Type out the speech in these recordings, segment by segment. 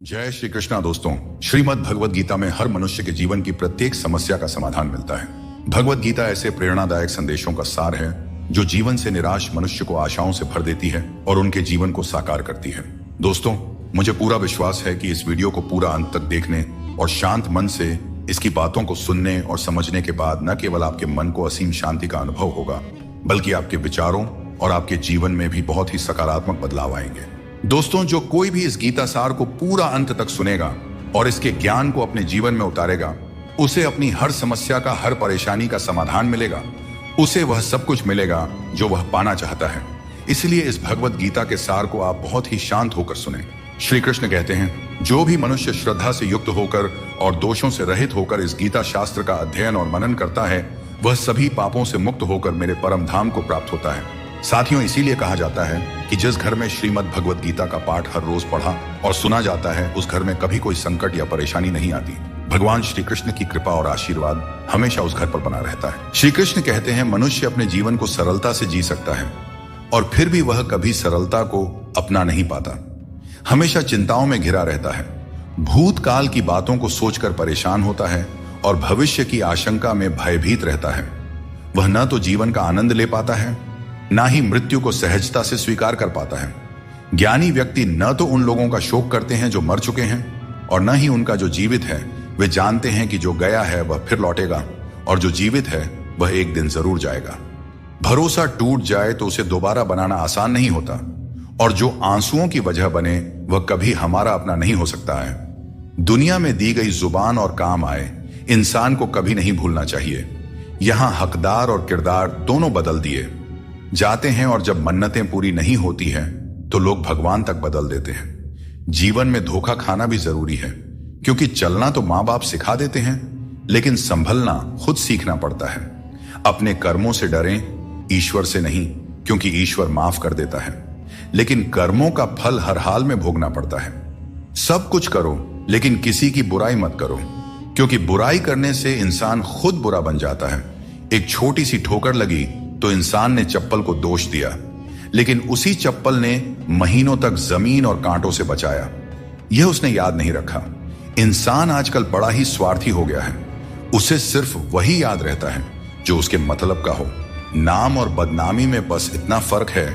जय श्री कृष्णा दोस्तों। श्रीमद् भगवद गीता में हर मनुष्य के जीवन की प्रत्येक समस्या का समाधान मिलता है। भगवद गीता ऐसे प्रेरणादायक संदेशों का सार है जो जीवन से निराश मनुष्य को आशाओं से भर देती है और उनके जीवन को साकार करती है। दोस्तों, मुझे पूरा विश्वास है कि इस वीडियो को पूरा अंत तक देखने और शांत मन से इसकी बातों को सुनने और समझने के बाद न केवल आपके मन को असीम शांति का अनुभव होगा, बल्कि आपके विचारों और आपके जीवन में भी बहुत ही सकारात्मक बदलाव आएंगे। दोस्तों, जो कोई भी इस गीता सार को पूरा अंत तक सुनेगा और इसके ज्ञान को अपने जीवन में उतारेगा, उसे अपनी हर समस्या का, हर परेशानी का समाधान मिलेगा। उसे वह सब कुछ मिलेगा जो वह पाना चाहता है। इसलिए इस भगवद गीता के सार को आप बहुत ही शांत होकर सुने। श्री कृष्ण कहते हैं, जो भी मनुष्य श्रद्धा से युक्त होकर और दोषों से रहित होकर इस गीता शास्त्र का अध्ययन और मनन करता है, वह सभी पापों से मुक्त होकर मेरे परम धाम को प्राप्त होता है। साथियों, इसीलिए कहा जाता है कि जिस घर में श्रीमद् भगवद गीता का पाठ हर रोज पढ़ा और सुना जाता है, उस घर में कभी कोई संकट या परेशानी नहीं आती। भगवान श्री कृष्ण की कृपा और आशीर्वाद हमेशा उस घर पर बना रहता है। श्री कृष्ण कहते हैं, मनुष्य अपने जीवन को सरलता से जी सकता है और फिर भी वह कभी सरलता को अपना नहीं पाता। हमेशा चिंताओं में घिरा रहता है, भूतकाल की बातों को सोचकर परेशान होता है और भविष्य की आशंका में भयभीत रहता है। वह न तो जीवन का आनंद ले पाता है, ना ही मृत्यु को सहजता से स्वीकार कर पाता है। ज्ञानी व्यक्ति न तो उन लोगों का शोक करते हैं जो मर चुके हैं, और न ही उनका जो जीवित है। वे जानते हैं कि जो गया है वह फिर लौटेगा और जो जीवित है वह एक दिन जरूर जाएगा। भरोसा टूट जाए तो उसे दोबारा बनाना आसान नहीं होता, और जो आंसुओं की वजह बने वह कभी हमारा अपना नहीं हो सकता है। दुनिया में दी गई जुबान और काम आए इंसान को कभी नहीं भूलना चाहिए। यहां हकदार और किरदार दोनों बदल दिए जाते हैं, और जब मन्नतें पूरी नहीं होती हैं तो लोग भगवान तक बदल देते हैं। जीवन में धोखा खाना भी जरूरी है, क्योंकि चलना तो मां बाप सिखा देते हैं, लेकिन संभलना खुद सीखना पड़ता है। अपने कर्मों से डरें, ईश्वर से नहीं, क्योंकि ईश्वर माफ कर देता है, लेकिन कर्मों का फल हर हाल में भोगना पड़ता है। सब कुछ करो लेकिन किसी की बुराई मत करो, क्योंकि बुराई करने से इंसान खुद बुरा बन जाता है। एक छोटी सी ठोकर लगी तो इंसान ने चप्पल को दोष दिया, लेकिन उसी चप्पल ने महीनों तक जमीन और कांटों से बचाया। यह उसने याद नहीं रखा। इंसान आजकल बड़ा ही स्वार्थी हो गया है। उसे सिर्फ वही याद रहता है जो उसके मतलब का हो। नाम और बदनामी में बस इतना फर्क है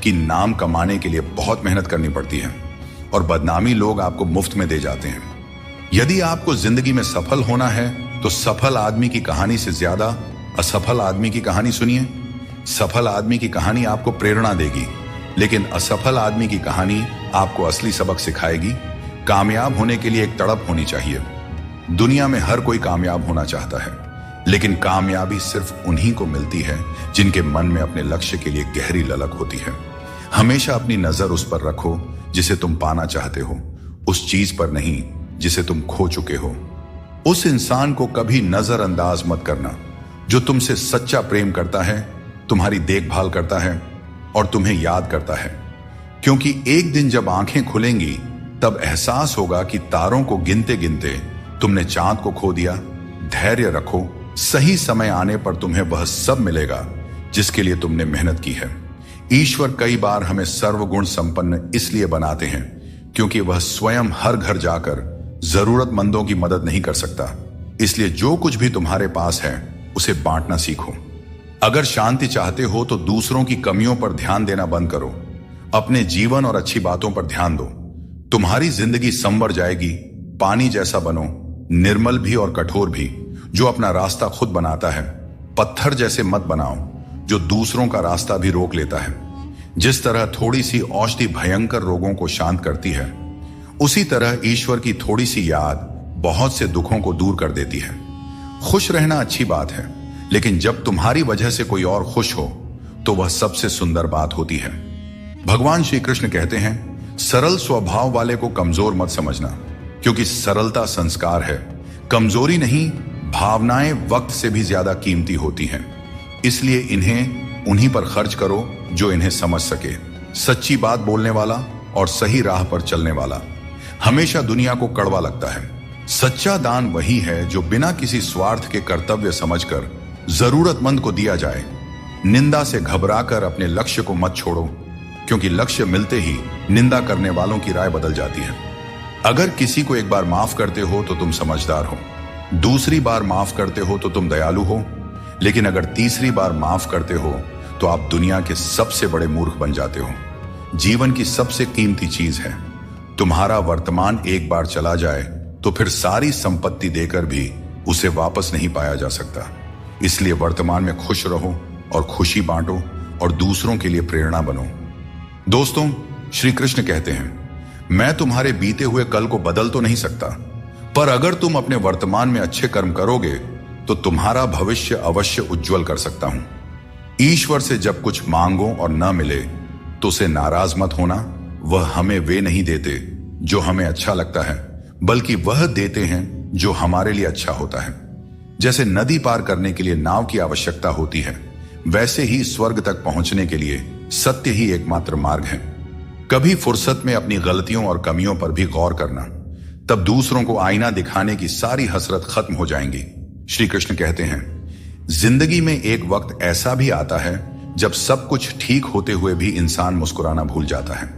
कि नाम कमाने के लिए बहुत मेहनत करनी पड़ती है, और बदनामी लोग आपको मुफ्त में दे जाते हैं। यदि आपको जिंदगी में सफल होना है तो सफल आदमी की कहानी से ज्यादा असफल आदमी की कहानी सुनिए। सफल आदमी की कहानी आपको प्रेरणा देगी, लेकिन असफल आदमी की कहानी आपको असली सबक सिखाएगी। कामयाब होने के लिए एक तड़प होनी चाहिए। दुनिया में हर कोई कामयाब होना चाहता है, लेकिन कामयाबी सिर्फ उन्हीं को मिलती है जिनके मन में अपने लक्ष्य के लिए गहरी ललक होती है। हमेशा अपनी नजर उस पर रखो जिसे तुम पाना चाहते हो, उस चीज पर नहीं जिसे तुम खो चुके हो। उस इंसान को कभी नजरअंदाज मत करना जो तुमसे सच्चा प्रेम करता है, तुम्हारी देखभाल करता है और तुम्हें याद करता है। क्योंकि एक दिन जब आंखें खुलेंगी तब एहसास होगा कि तारों को गिनते गिनते तुमने चांद को खो दिया। धैर्य रखो, सही समय आने पर तुम्हें वह सब मिलेगा जिसके लिए तुमने मेहनत की है। ईश्वर कई बार हमें सर्वगुण संपन्न इसलिए बनाते हैं क्योंकि वह स्वयं हर घर जाकर जरूरतमंदों की मदद नहीं कर सकता। इसलिए जो कुछ भी तुम्हारे पास है उसे बांटना सीखो। अगर शांति चाहते हो तो दूसरों की कमियों पर ध्यान देना बंद करो। अपने जीवन और अच्छी बातों पर ध्यान दो। तुम्हारी जिंदगी संवर जाएगी। पानी जैसा बनो, निर्मल भी और कठोर भी, जो अपना रास्ता खुद बनाता है। पत्थर जैसे मत बनाओ जो दूसरों का रास्ता भी रोक लेता है। जिस तरह थोड़ी सी औषधि भयंकर रोगों को शांत करती है, उसी तरह ईश्वर की थोड़ी सी याद बहुत से दुखों को दूर कर देती है। खुश रहना अच्छी बात है, लेकिन जब तुम्हारी वजह से कोई और खुश हो तो वह सबसे सुंदर बात होती है। भगवान श्री कृष्ण कहते हैं, सरल स्वभाव वाले को कमजोर मत समझना, क्योंकि सरलता संस्कार है। कमजोरी नहीं, भावनाएं वक्त से भी ज्यादा कीमती होती हैं। इसलिए इन्हें उन्हीं पर खर्च करो जो इन्हें समझ सके। सच्ची बात बोलने वाला और सही राह पर चलने वाला हमेशा दुनिया को कड़वा लगता है। सच्चा दान वही है जो बिना किसी स्वार्थ के कर्तव्य समझकर जरूरतमंद को दिया जाए। निंदा से घबराकर अपने लक्ष्य को मत छोड़ो, क्योंकि लक्ष्य मिलते ही निंदा करने वालों की राय बदल जाती है। अगर किसी को एक बार माफ करते हो तो तुम समझदार हो, दूसरी बार माफ करते हो तो तुम दयालु हो, लेकिन अगर तीसरी बार माफ करते हो तो आप दुनिया के सबसे बड़े मूर्ख बन जाते हो। जीवन की सबसे कीमती चीज है, तुम्हारा वर्तमान एक बार चला जाए तो फिर सारी संपत्ति देकर भी उसे वापस नहीं पाया जा सकता। इसलिए वर्तमान में खुश रहो और खुशी बांटो और दूसरों के लिए प्रेरणा बनो। दोस्तों, श्री कृष्ण कहते हैं, मैं तुम्हारे बीते हुए कल को बदल तो नहीं सकता, पर अगर तुम अपने वर्तमान में अच्छे कर्म करोगे तो तुम्हारा भविष्य अवश्य उज्जवल कर सकता हूं। ईश्वर से जब कुछ मांगो और न मिले तो उसे नाराज मत होना। वह हमें वे नहीं देते जो हमें अच्छा लगता है, बल्कि वह देते हैं जो हमारे लिए अच्छा होता है। जैसे नदी पार करने के लिए नाव की आवश्यकता होती है, वैसे ही स्वर्ग तक पहुंचने के लिए सत्य ही एकमात्र मार्ग है। कभी फुर्सत में अपनी गलतियों और कमियों पर भी गौर करना, तब दूसरों को आईना दिखाने की सारी हसरत खत्म हो जाएंगी। श्री कृष्ण कहते हैं, जिंदगी में एक वक्त ऐसा भी आता है जब सब कुछ ठीक होते हुए भी इंसान मुस्कुराना भूल जाता है।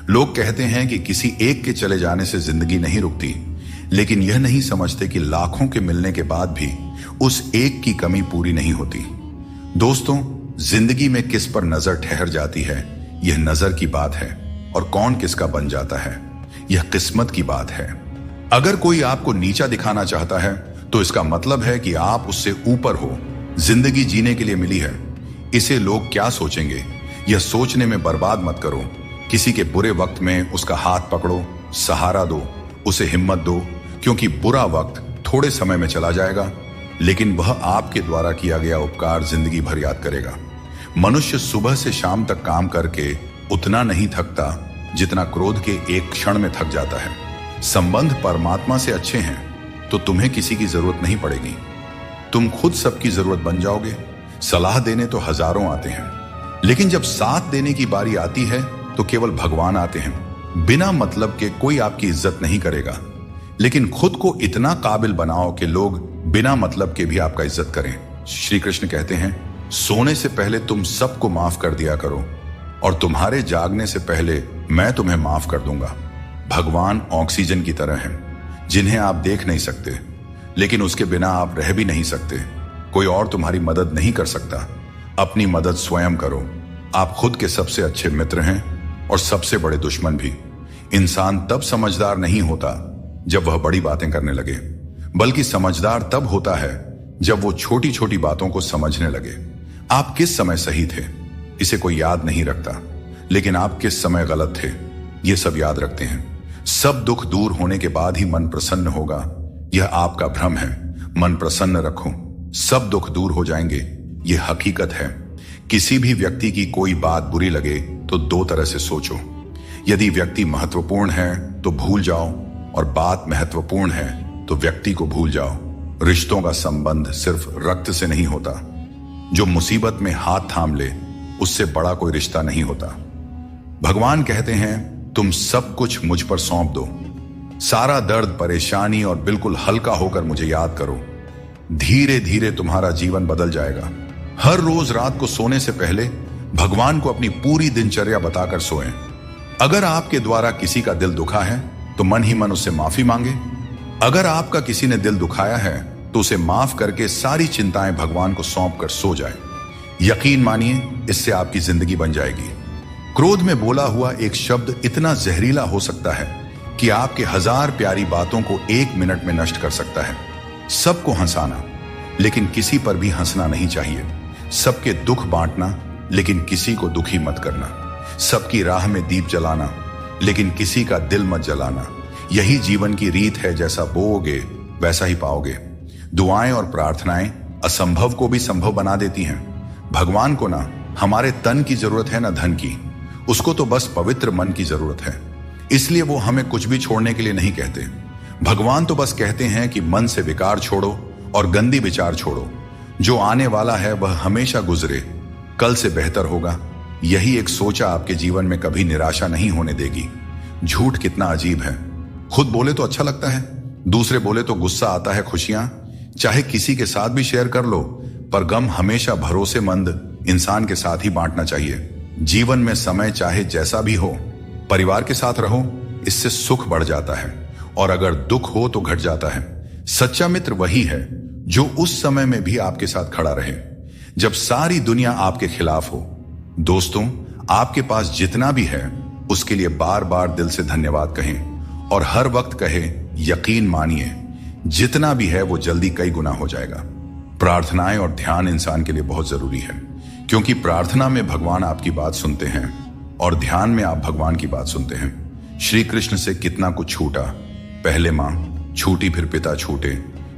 लोग कहते हैं कि किसी एक के चले जाने से जिंदगी नहीं रुकती, लेकिन यह नहीं समझते कि लाखों के मिलने के बाद भी उस एक की कमी पूरी नहीं होती। दोस्तों, जिंदगी में किस पर नजर ठहर जाती है, यह नजर की बात है, और कौन किसका बन जाता है, यह किस्मत की बात है। अगर कोई आपको नीचा दिखाना चाहता है तो इसका मतलब है कि आप उससे ऊपर हो। जिंदगी जीने के लिए मिली है, इसे लोग क्या सोचेंगे, यह सोचने में बर्बाद मत करो। किसी के बुरे वक्त में उसका हाथ पकड़ो, सहारा दो, उसे हिम्मत दो, क्योंकि बुरा वक्त थोड़े समय में चला जाएगा, लेकिन वह आपके द्वारा किया गया उपकार जिंदगी भर याद करेगा। मनुष्य सुबह से शाम तक काम करके उतना नहीं थकता जितना क्रोध के एक क्षण में थक जाता है। संबंध परमात्मा से अच्छे हैं तो तुम्हें किसी की जरूरत नहीं पड़ेगी, तुम खुद सबकी जरूरत बन जाओगे। सलाह देने तो हजारों आते हैं, लेकिन जब साथ देने की बारी आती है तो केवल भगवान आते हैं। बिना मतलब के कोई आपकी इज्जत नहीं करेगा, लेकिन खुद को इतना काबिल बनाओ कि लोग बिना मतलब के भी आपका इज्जत करें। श्री कृष्ण कहते हैं, सोने से पहले तुम सबको माफ कर दिया करो और तुम्हारे जागने से पहले मैं तुम्हें माफ कर दूंगा। भगवान ऑक्सीजन की तरह हैं, जिन्हें आप देख नहीं सकते, लेकिन उसके बिना आप रह भी नहीं सकते। कोई और तुम्हारी मदद नहीं कर सकता, अपनी मदद स्वयं करो। आप खुद के सबसे अच्छे मित्र हैं और सबसे बड़े दुश्मन भी। इंसान तब समझदार नहीं होता जब वह बड़ी बातें करने लगे, बल्कि समझदार तब होता है जब वो छोटी छोटी बातों को समझने लगे। आप किस समय सही थे इसे कोई याद नहीं रखता, लेकिन आप किस समय गलत थे ये सब याद रखते हैं। सब दुख दूर होने के बाद ही मन प्रसन्न होगा, यह आपका भ्रम है। मन प्रसन्न रखो, सब दुख दूर हो जाएंगे, यह हकीकत है। किसी भी व्यक्ति की कोई बात बुरी लगे तो दो तरह से सोचो। यदि व्यक्ति महत्वपूर्ण है तो भूल जाओ, और बात महत्वपूर्ण है तो व्यक्ति को भूल जाओ। रिश्तों का संबंध सिर्फ रक्त से नहीं होता, जो मुसीबत में हाथ थाम ले उससे बड़ा कोई रिश्ता नहीं होता। भगवान कहते हैं, तुम सब कुछ मुझ पर सौंप दो, सारा दर्द परेशानी, और बिल्कुल हल्का होकर मुझे याद करो। धीरे धीरे तुम्हारा जीवन बदल जाएगा। हर रोज रात को सोने से पहले भगवान को अपनी पूरी दिनचर्या बताकर सोएं। अगर आपके द्वारा किसी का दिल दुखा है तो मन ही मन उससे माफी मांगे। अगर आपका किसी ने दिल दुखाया है तो उसे माफ करके सारी चिंताएं भगवान को सौंप कर सो जाए। यकीन मानिए, इससे आपकी जिंदगी बन जाएगी। क्रोध में बोला हुआ एक शब्द इतना जहरीला हो सकता है कि आपके 1000 प्यारी बातों को 1 मिनट में नष्ट कर सकता है। सबको हंसाना, लेकिन किसी पर भी हंसना नहीं चाहिए। सबके दुख बांटना, लेकिन किसी को दुखी मत करना। सबकी राह में दीप जलाना, लेकिन किसी का दिल मत जलाना। यही जीवन की रीत है, जैसा बोओगे वैसा ही पाओगे। दुआएं और प्रार्थनाएं असंभव को भी संभव बना देती हैं। भगवान को ना हमारे तन की जरूरत है, ना धन की। उसको तो बस पवित्र मन की जरूरत है। इसलिए वो हमें कुछ भी छोड़ने के लिए नहीं कहते। भगवान तो बस कहते हैं कि मन से विकार छोड़ो और गंदी विचार छोड़ो। जो आने वाला है वह हमेशा गुजरे, कल से बेहतर होगा। यही एक सोचा आपके जीवन में कभी निराशा नहीं होने देगी। झूठ कितना अजीब है। खुद बोले तो अच्छा लगता है, दूसरे बोले तो गुस्सा आता है। खुशियां चाहे किसी के साथ भी शेयर कर लो, पर गम हमेशा भरोसेमंद इंसान के साथ ही बांटना चाहिए। जीवन में समय चाहे जैसा भी हो, परिवार के साथ रहो, इससे सुख बढ़ जाता है। और अगर दुख हो तो घट जाता है। सच्चा मित्र वही है जो उस समय में भी आपके साथ खड़ा रहे जब सारी दुनिया आपके खिलाफ हो। दोस्तों, आपके पास जितना भी है उसके लिए बार बार दिल से धन्यवाद कहें और हर वक्त कहे, यकीन मानिए जितना भी है वो जल्दी कई गुना हो जाएगा। प्रार्थनाएं और ध्यान इंसान के लिए बहुत जरूरी है, क्योंकि प्रार्थना में भगवान आपकी बात सुनते हैं और ध्यान में आप भगवान की बात सुनते हैं। श्री कृष्ण से कितना कुछ छूटा, पहले मां छूटी, फिर पिता छूटे,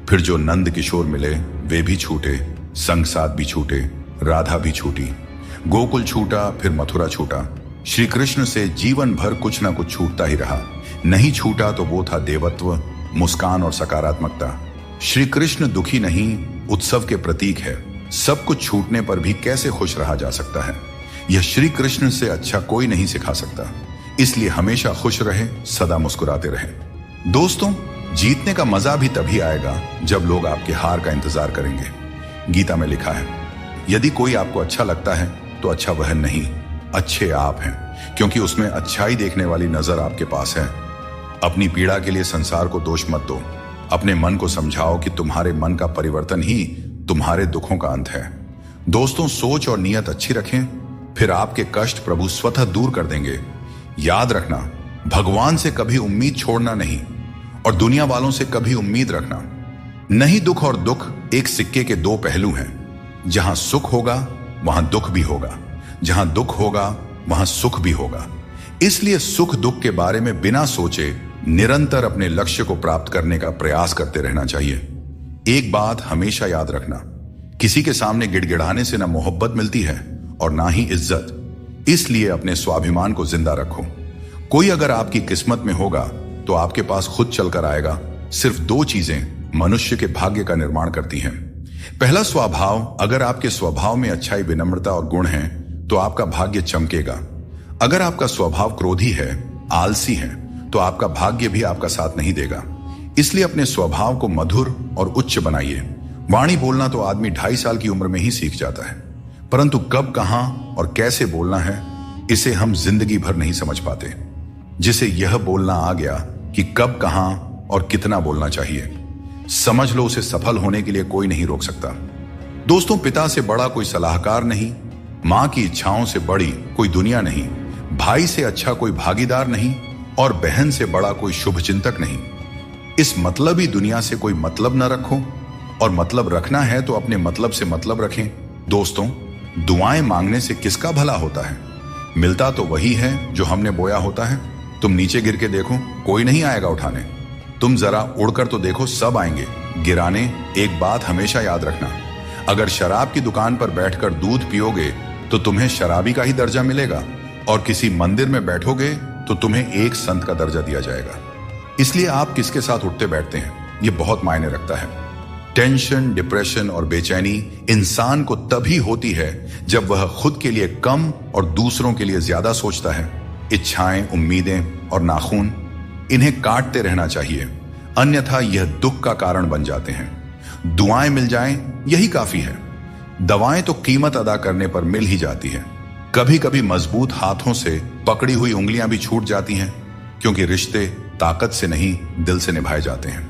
फिर जो नंद किशोर मिले वे भी छूटे, संग साथ भी छूटे, राधा भी छूटी, गोकुल छूटा, फिर मथुरा छूटा। श्री कृष्ण से जीवन भर कुछ ना कुछ छूटता ही रहा। नहीं छूटा तो वो था देवत्व, मुस्कान और सकारात्मकता। श्री कृष्ण दुखी नहीं, उत्सव के प्रतीक है। सब कुछ छूटने पर भी कैसे खुश रहा जा सकता है, यह श्री कृष्ण से अच्छा कोई नहीं सिखा सकता। इसलिए हमेशा खुश रहे, सदा मुस्कुराते रहे। दोस्तों, जीतने का मजा भी तभी आएगा जब लोग आपके हार का इंतजार करेंगे। गीता में लिखा है, यदि कोई आपको अच्छा लगता है तो अच्छा वह नहीं, अच्छे आप हैं, क्योंकि उसमें अच्छाई देखने वाली नजर आपके पास है। अपनी पीड़ा के लिए संसार को दोष मत दो। अपने मन को समझाओ कि तुम्हारे मन का परिवर्तन ही तुम्हारे दुखों का अंत है। दोस्तों, सोच और नीयत अच्छी रखें, फिर आपके कष्ट प्रभु स्वतः दूर कर देंगे। याद रखना, भगवान से कभी उम्मीद छोड़ना नहीं और दुनिया वालों से कभी उम्मीद रखना नहीं। दुख और दुख एक सिक्के के दो पहलू हैं। जहां सुख होगा वहां दुख भी होगा, जहां दुख होगा वहां सुख भी होगा। इसलिए सुख दुख के बारे में बिना सोचे निरंतर अपने लक्ष्य को प्राप्त करने का प्रयास करते रहना चाहिए। एक बात हमेशा याद रखना, किसी के सामने गिड़गिड़ाने से ना मोहब्बत मिलती है और ना ही इज्जत। इसलिए अपने स्वाभिमान को जिंदा रखो। कोई अगर आपकी किस्मत में होगा तो आपके पास खुद चलकर आएगा। सिर्फ दो चीजें मनुष्य के भाग्य का निर्माण करती हैं। पहला, स्वभाव। अगर आपके स्वभाव में अच्छाई, विनम्रता और गुण हैं तो आपका भाग्य चमकेगा। अगर आपका स्वभाव क्रोधी है, आलसी है, तो आपका भाग्य भी आपका साथ नहीं देगा। इसलिए अपने स्वभाव को मधुर और उच्च बनाइए। वाणी बोलना तो आदमी 2.5 साल की उम्र में ही सीख जाता है, परंतु कब, कहां और कैसे बोलना है इसे हम जिंदगी भर नहीं समझ पाते। जिसे यह बोलना आ गया कि कब, कहां और कितना बोलना चाहिए, समझ लो उसे सफल होने के लिए कोई नहीं रोक सकता। दोस्तों, पिता से बड़ा कोई सलाहकार नहीं, मां की इच्छाओं से बड़ी कोई दुनिया नहीं, भाई से अच्छा कोई भागीदार नहीं और बहन से बड़ा कोई शुभ चिंतक नहीं। इस मतलबी दुनिया से कोई मतलब न रखो, और मतलब रखना है तो अपने मतलब से मतलब रखें। दोस्तों, दुआएं मांगने से किसका भला होता है? मिलता तो वही है जो हमने बोया होता है। तुम नीचे गिर के देखो, कोई नहीं आएगा उठाने। तुम जरा उड़कर तो देखो, सब आएंगे गिराने। एक बात हमेशा याद रखना, अगर शराब की दुकान पर बैठकर दूध पियोगे तो तुम्हें शराबी का ही दर्जा मिलेगा, और किसी मंदिर में बैठोगे तो तुम्हें एक संत का दर्जा दिया जाएगा। इसलिए आप किसके साथ उठते बैठते हैं ये बहुत मायने रखता है। टेंशन, डिप्रेशन और बेचैनी इंसान को तभी होती है जब वह खुद के लिए कम और दूसरों के लिए ज्यादा सोचता है। इच्छाएं, उम्मीदें और नाखून, इन्हें काटते रहना चाहिए, अन्यथा यह दुख का कारण बन जाते हैं। दुआएं मिल जाएं यही काफी है। दवाएं तो कीमत अदा करने पर मिल ही जाती है। कभी कभी मजबूत हाथों से पकड़ी हुई उंगलियां भी छूट जाती हैं, क्योंकि रिश्ते ताकत से नहीं दिल से निभाए जाते हैं।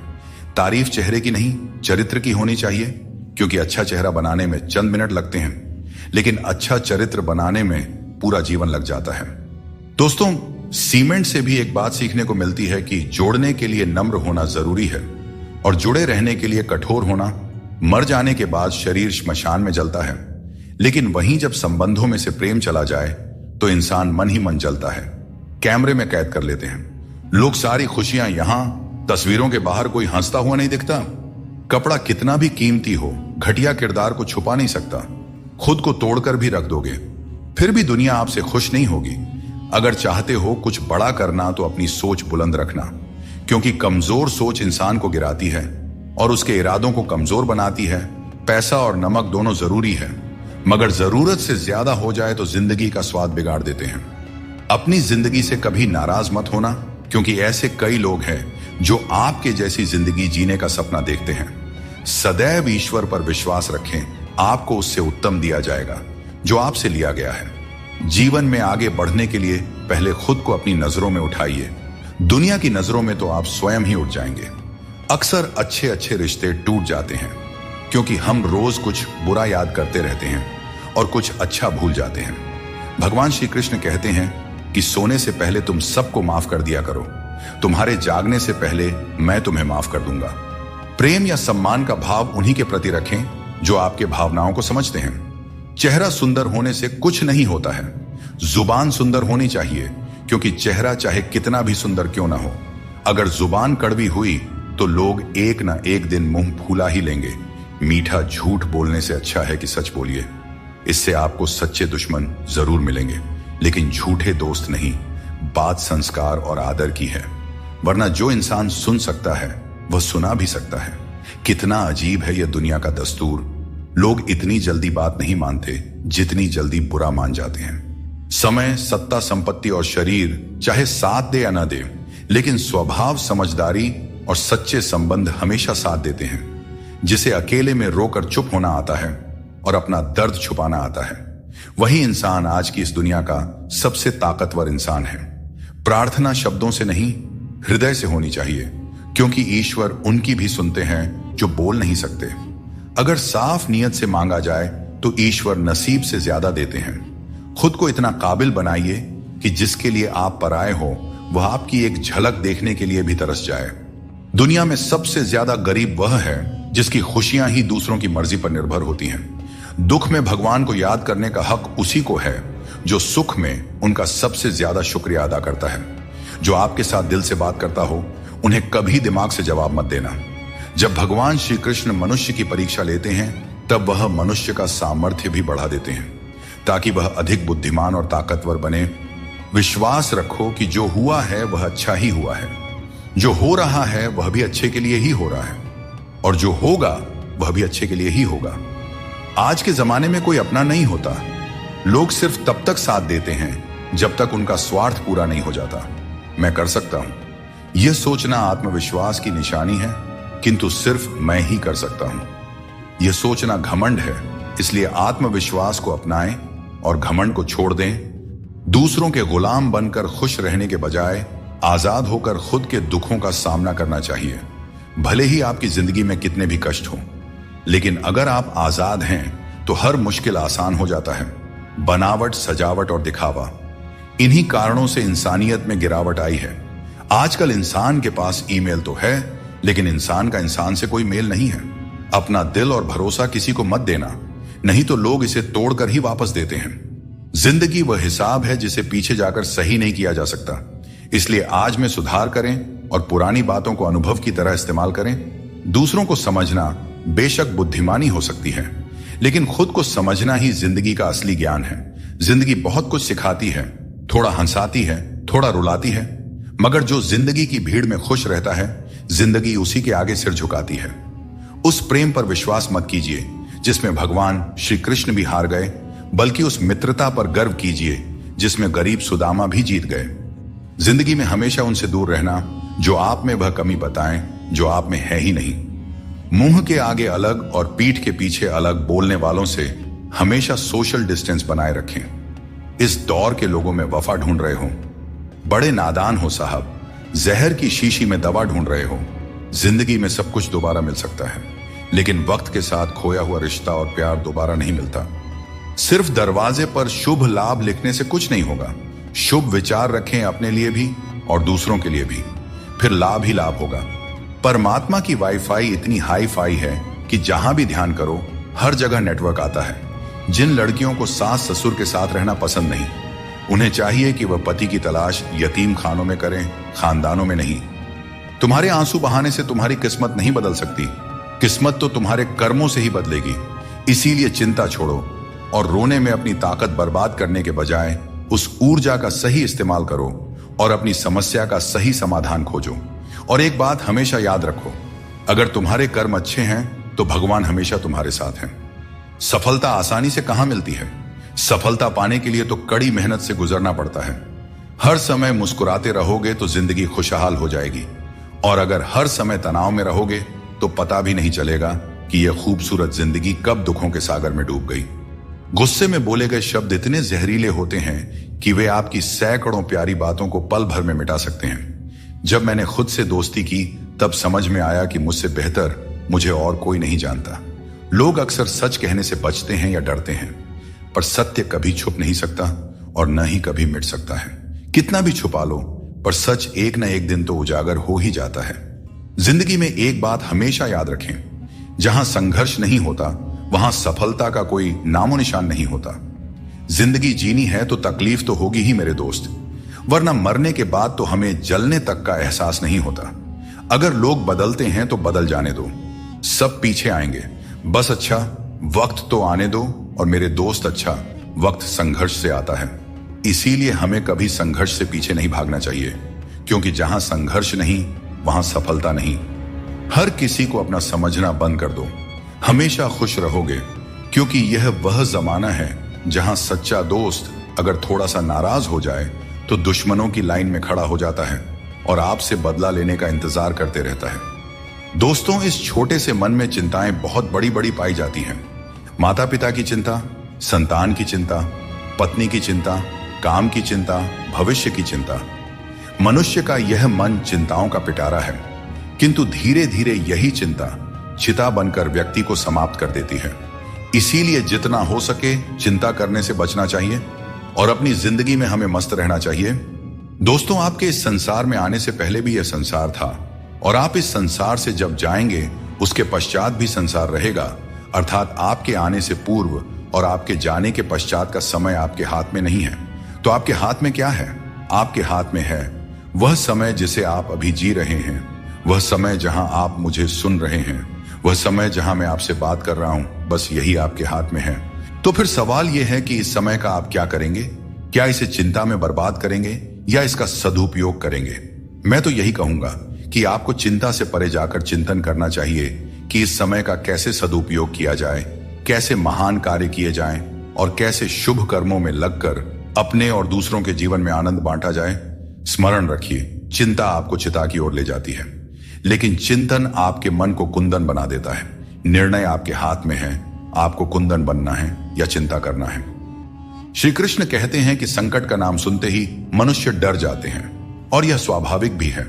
तारीफ चेहरे की नहीं चरित्र की होनी चाहिए, क्योंकि अच्छा चेहरा बनाने में चंद मिनट लगते हैं, लेकिन अच्छा चरित्र बनाने में पूरा जीवन लग जाता है। दोस्तों, सीमेंट से भी एक बात सीखने को मिलती है कि जोड़ने के लिए नम्र होना जरूरी है और जुड़े रहने के लिए कठोर होना। मर जाने के बाद शरीर श्मशान में जलता है, लेकिन वहीं जब संबंधों में से प्रेम चला जाए तो इंसान मन ही मन जलता है, कैमरे में कैद कर लेते हैं। लोग सारी खुशियां यहां, तस्वीरों के बाहर कोई हंसता हुआ नहीं दिखता। कपड़ा कितना भी कीमती हो, घटिया किरदार को छुपा नहीं सकता। खुद को तोड़कर भी रख दोगे, फिर भी दुनिया आपसे खुश नहीं होगी। अगर चाहते हो कुछ बड़ा करना तो अपनी सोच बुलंद रखना, क्योंकि कमजोर सोच इंसान को गिराती है और उसके इरादों को कमजोर बनाती है। पैसा और नमक दोनों जरूरी है, मगर जरूरत से ज्यादा हो जाए तो जिंदगी का स्वाद बिगाड़ देते हैं। अपनी जिंदगी से कभी नाराज मत होना, क्योंकि ऐसे कई लोग हैं जो आपके जैसी जिंदगी जीने का सपना देखते हैं। सदैव ईश्वर पर विश्वास रखें, आपको उससे उत्तम दिया जाएगा जो आपसे लिया गया है। जीवन में आगे बढ़ने के लिए पहले खुद को अपनी नजरों में उठाइए, दुनिया की नजरों में तो आप स्वयं ही उठ जाएंगे। अक्सर अच्छे अच्छे रिश्ते टूट जाते हैं क्योंकि हम रोज कुछ बुरा याद करते रहते हैं और कुछ अच्छा भूल जाते हैं। भगवान श्री कृष्ण कहते हैं कि सोने से पहले तुम सबको माफ कर दिया करो, तुम्हारे जागने से पहले मैं तुम्हें माफ कर दूंगा। प्रेम या सम्मान का भाव उन्हीं के प्रति रखें जो आपके भावनाओं को समझते हैं। चेहरा सुंदर होने से कुछ नहीं होता है, जुबान सुंदर होनी चाहिए, क्योंकि चेहरा चाहे कितना भी सुंदर क्यों ना हो, अगर जुबान कड़वी हुई तो लोग एक ना एक दिन मुंह फूला ही लेंगे। मीठा झूठ बोलने से अच्छा है कि सच बोलिए। इससे आपको सच्चे दुश्मन जरूर मिलेंगे, लेकिन झूठे दोस्त नहीं। बात संस्कार और आदर की है, वरना जो इंसान सुन सकता है वह सुना भी सकता है। कितना अजीब है यह दुनिया का दस्तूर। लोग इतनी जल्दी बात नहीं मानते जितनी जल्दी बुरा मान जाते हैं। समय, सत्ता, संपत्ति और शरीर चाहे साथ दे या ना दे, लेकिन स्वभाव, समझदारी और सच्चे संबंध हमेशा साथ देते हैं। जिसे अकेले में रोकर चुप होना आता है और अपना दर्द छुपाना आता है, वही इंसान आज की इस दुनिया का सबसे ताकतवर इंसान है। प्रार्थना शब्दों से नहीं, हृदय से होनी चाहिए, क्योंकि ईश्वर उनकी भी सुनते हैं जो बोल नहीं सकते। अगर साफ नियत से मांगा जाए तो ईश्वर नसीब से ज्यादा देते हैं। खुद को इतना काबिल बनाइए कि जिसके लिए आप पराए हो वह आपकी एक झलक देखने के लिए भी तरस जाए। दुनिया में सबसे ज्यादा गरीब वह है जिसकी खुशियां ही दूसरों की मर्जी पर निर्भर होती हैं। दुख में भगवान को याद करने का हक उसी को है जो सुख में उनका सबसे ज्यादा शुक्रिया अदा करता है। जो आपके साथ दिल से बात करता हो उन्हें कभी दिमाग से जवाब मत देना। जब भगवान श्री कृष्ण मनुष्य की परीक्षा लेते हैं तब वह मनुष्य का सामर्थ्य भी बढ़ा देते हैं ताकि वह अधिक बुद्धिमान और ताकतवर बने। विश्वास रखो कि जो हुआ है वह अच्छा ही हुआ है, जो हो रहा है वह भी अच्छे के लिए ही हो रहा है, और जो होगा वह भी अच्छे के लिए ही होगा। आज के जमाने में कोई अपना नहीं होता। लोग सिर्फ तब तक साथ देते हैं जब तक उनका स्वार्थ पूरा नहीं हो जाता। मैं कर सकता हूं, यह सोचना आत्मविश्वास की निशानी है, किंतु सिर्फ मैं ही कर सकता हूं। यह सोचना घमंड है, इसलिए आत्मविश्वास को अपनाएं और घमंड को छोड़ दें। दूसरों के गुलाम बनकर खुश रहने के बजाय आजाद होकर खुद के दुखों का सामना करना चाहिए। भले ही आपकी जिंदगी में कितने भी कष्ट हों, लेकिन अगर आप आजाद हैं तो हर मुश्किल आसान हो जाता है। बनावट, सजावट और दिखावा, इन्हीं कारणों से इंसानियत में गिरावट आई है। आजकल इंसान के पास ईमेल तो है, लेकिन इंसान का इंसान से कोई मेल नहीं है। अपना दिल और भरोसा किसी को मत देना, नहीं तो लोग इसे तोड़कर ही वापस देते हैं। जिंदगी वह हिसाब है जिसे पीछे जाकर सही नहीं किया जा सकता। इसलिए आज में सुधार करें और पुरानी बातों को अनुभव की तरह इस्तेमाल करें। दूसरों को समझना बेशक बुद्धिमानी हो सकती है, लेकिन खुद को समझना ही जिंदगी का असली ज्ञान है। जिंदगी बहुत कुछ सिखाती है, थोड़ा हंसाती है, थोड़ा रुलाती है, मगर जो जिंदगी की भीड़ में खुश रहता है, जिंदगी उसी के आगे सिर झुकाती है। उस प्रेम पर विश्वास मत कीजिए जिसमें भगवान श्री कृष्ण भी हार गए, बल्कि उस मित्रता पर गर्व कीजिए जिसमें गरीब सुदामा भी जीत गए। जिंदगी में हमेशा उनसे दूर रहना जो आप में वह कमी बताएं जो आप में है ही नहीं। मुंह के आगे अलग और पीठ के पीछे अलग बोलने वालों से हमेशा सोशल डिस्टेंस बनाए रखें। इस दौर के लोगों में वफा ढूंढ रहे हो, बड़े नादान हो साहब। जहर की शीशी में दवा ढूंढ रहे हो। जिंदगी में सब कुछ दोबारा मिल सकता है, लेकिन वक्त के साथ खोया हुआ रिश्ता और प्यार दोबारा नहीं मिलता। सिर्फ दरवाजे पर शुभ लाभ लिखने से कुछ नहीं होगा। शुभ विचार रखें अपने लिए भी और दूसरों के लिए भी, फिर लाभ ही लाभ होगा। परमात्मा की वाईफाई इतनी हाई फाई है कि जहां भी ध्यान करो हर जगह नेटवर्क आता है। जिन लड़कियों को सास ससुर के साथ रहना पसंद नहीं, उन्हें चाहिए कि वह पति की तलाश यतीम खानों में करें, खानदानों में नहीं। तुम्हारे आंसू बहाने से तुम्हारी किस्मत नहीं बदल सकती। किस्मत तो तुम्हारे कर्मों से ही बदलेगी। इसीलिए चिंता छोड़ो और रोने में अपनी ताकत बर्बाद करने के बजाय उस ऊर्जा का सही इस्तेमाल करो और अपनी समस्या का सही समाधान खोजो। और एक बात हमेशा याद रखो, अगर तुम्हारे कर्म अच्छे हैं तो भगवान हमेशा तुम्हारे साथ हैं। सफलता आसानी से कहां मिलती है। सफलता पाने के लिए तो कड़ी मेहनत से गुजरना पड़ता है। हर समय मुस्कुराते रहोगे तो जिंदगी खुशहाल हो जाएगी, और अगर हर समय तनाव में रहोगे तो पता भी नहीं चलेगा कि यह खूबसूरत जिंदगी कब दुखों के सागर में डूब गई। गुस्से में बोले गए शब्द इतने जहरीले होते हैं कि वे आपकी सैकड़ों प्यारी बातों को पल भर में मिटा सकते हैं। जब मैंने खुद से दोस्ती की तब समझ में आया कि मुझसे बेहतर मुझे और कोई नहीं जानता। लोग अक्सर सच कहने से बचते हैं या डरते हैं, पर सत्य कभी छुप नहीं सकता और न ही कभी मिट सकता है। कितना भी छुपा लो, पर सच एक न एक दिन तो उजागर हो ही जाता है। जिंदगी में एक बात हमेशा याद रखें, जहां संघर्ष नहीं होता वहां सफलता का कोई नामो निशान नहीं होता। जिंदगी जीनी है तो तकलीफ तो होगी ही मेरे दोस्त, वरना मरने के बाद तो हमें जलने तक का एहसास नहीं होता। अगर लोग बदलते हैं तो बदल जाने दो, सब पीछे आएंगे। बस अच्छा वक्त तो आने दो, और मेरे दोस्त अच्छा वक्त संघर्ष से आता है। इसीलिए हमें कभी संघर्ष से पीछे नहीं भागना चाहिए, क्योंकि जहां संघर्ष नहीं वहां सफलता नहीं। हर किसी को अपना समझना बंद कर दो, हमेशा खुश रहोगे, क्योंकि यह वह जमाना है जहां सच्चा दोस्त अगर थोड़ा सा नाराज हो जाए तो दुश्मनों की लाइन में खड़ा हो जाता है और आपसे बदला लेने का इंतजार करते रहता है। दोस्तों, इस छोटे से मन में चिंताएं बहुत बड़ी बड़ी पाई जाती हैं। माता पिता की चिंता, संतान की चिंता, पत्नी की चिंता, काम की चिंता, भविष्य की चिंता। मनुष्य का यह मन चिंताओं का पिटारा है, किंतु धीरे धीरे यही चिंता चिता बनकर व्यक्ति को समाप्त कर देती है। इसीलिए जितना हो सके चिंता करने से बचना चाहिए और अपनी जिंदगी में हमें मस्त रहना चाहिए। दोस्तों, आपके इस संसार में आने से पहले भी यह संसार था, और आप इस संसार से जब जाएंगे उसके पश्चात भी संसार रहेगा। अर्थात आपके आने से पूर्व और आपके जाने के पश्चात का समय आपके हाथ में नहीं है। तो आपके हाथ में क्या है? आपके हाथ में है वह समय जिसे आप अभी जी रहे हैं, वह समय जहां आप मुझे सुन रहे हैं, वह समय जहां मैं आपसे बात कर रहा हूं। बस यही आपके हाथ में है। तो फिर सवाल यह है कि इस समय का आप क्या करेंगे? क्या इसे चिंता में बर्बाद करेंगे या इसका सदुपयोग करेंगे? मैं तो यही कहूंगा कि आपको चिंता से परे जाकर चिंतन करना चाहिए कि इस समय का कैसे सदुपयोग किया जाए, कैसे महान कार्य किए जाएं और कैसे शुभ कर्मों में लगकर अपने और दूसरों के जीवन में आनंद बांटा जाए। स्मरण रखिए, चिंता आपको चिता की ओर ले जाती है, लेकिन चिंतन आपके मन को कुंदन बना देता है। निर्णय आपके हाथ में है, आपको कुंदन बनना है या चिंता करना है। श्री कृष्ण कहते हैं कि संकट का नाम सुनते ही मनुष्य डर जाते हैं, और यह स्वाभाविक भी है।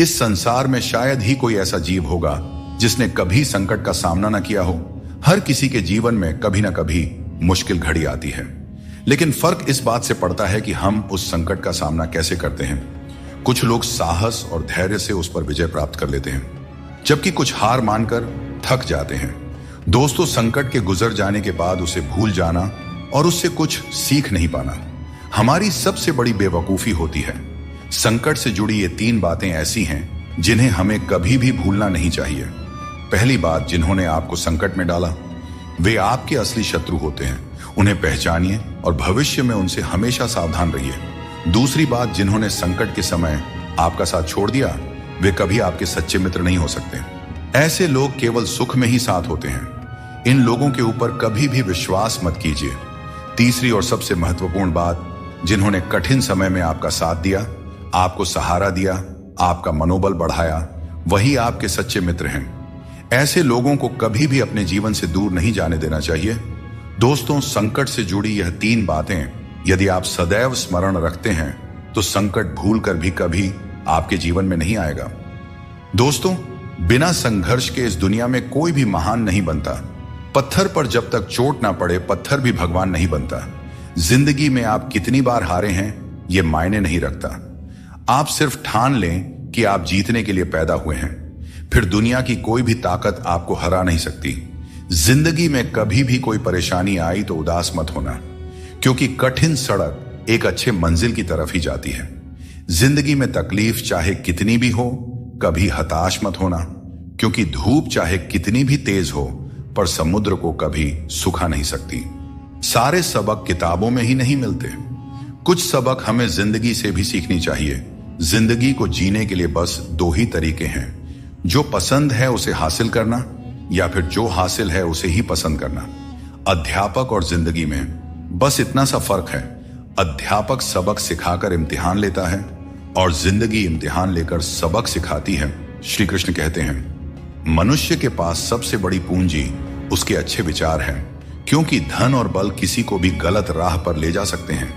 इस संसार में शायद ही कोई ऐसा जीव होगा जिसने कभी संकट का सामना न किया हो। हर किसी के जीवन में कभी ना कभी मुश्किल घड़ी आती है, लेकिन फर्क इस बात से पड़ता है कि हम उस संकट का सामना कैसे करते हैं। कुछ लोग साहस और धैर्य से उस पर विजय प्राप्त कर लेते हैं, जबकि कुछ हार मानकर थक जाते हैं। दोस्तों, संकट के गुजर जाने के बाद उसे भूल जाना और उससे कुछ सीख नहीं पाना हमारी सबसे बड़ी बेवकूफी होती है। संकट से जुड़ी ये 3 बातें ऐसी हैं जिन्हें हमें कभी भी भूलना नहीं चाहिए। पहली बात, जिन्होंने आपको संकट में डाला वे आपके असली शत्रु होते हैं। उन्हें पहचानिए और भविष्य में उनसे हमेशा सावधान रहिए। दूसरी बात, जिन्होंने संकट के समय आपका साथ छोड़ दिया वे कभी आपके सच्चे मित्र नहीं हो सकते। ऐसे लोग केवल सुख में ही साथ होते हैं। इन लोगों के ऊपर कभी भी विश्वास मत कीजिए। तीसरी और सबसे महत्वपूर्ण बात, जिन्होंने कठिन समय में आपका साथ दिया, आपको सहारा दिया, आपका मनोबल बढ़ाया, वही आपके सच्चे मित्र हैं। ऐसे लोगों को कभी भी अपने जीवन से दूर नहीं जाने देना चाहिए। दोस्तों, संकट से जुड़ी यह 3 बातें यदि आप सदैव स्मरण रखते हैं तो संकट भूलकर भी कभी आपके जीवन में नहीं आएगा। दोस्तों, बिना संघर्ष के इस दुनिया में कोई भी महान नहीं बनता। पत्थर पर जब तक चोट ना पड़े पत्थर भी भगवान नहीं बनता। जिंदगी में आप कितनी बार हारे हैं यह मायने नहीं रखता। आप सिर्फ ठान लें कि आप जीतने के लिए पैदा हुए हैं, फिर दुनिया की कोई भी ताकत आपको हरा नहीं सकती। जिंदगी में कभी भी कोई परेशानी आई तो उदास मत होना, क्योंकि कठिन सड़क एक अच्छे मंजिल की तरफ ही जाती है। जिंदगी में तकलीफ चाहे कितनी भी हो, कभी हताश मत होना, क्योंकि धूप चाहे कितनी भी तेज हो पर समुद्र को कभी सुखा नहीं सकती। सारे सबक किताबों में ही नहीं मिलते। कुछ सबक हमें जिंदगी से भी सीखनी चाहिए। जिंदगी को जीने के लिए बस 2 ही तरीके हैं, जो पसंद है उसे हासिल करना या फिर जो हासिल है उसे ही पसंद करना। अध्यापक और जिंदगी में बस इतना सा फर्क है। अध्यापक सबक सिखाकर इम्तिहान लेता है और जिंदगी इम्तिहान लेकर सबक सिखाती है। श्री कृष्ण कहते हैं, मनुष्य के पास सबसे बड़ी पूंजी उसके अच्छे विचार हैं, क्योंकि धन और बल किसी को भी गलत राह पर ले जा सकते हैं,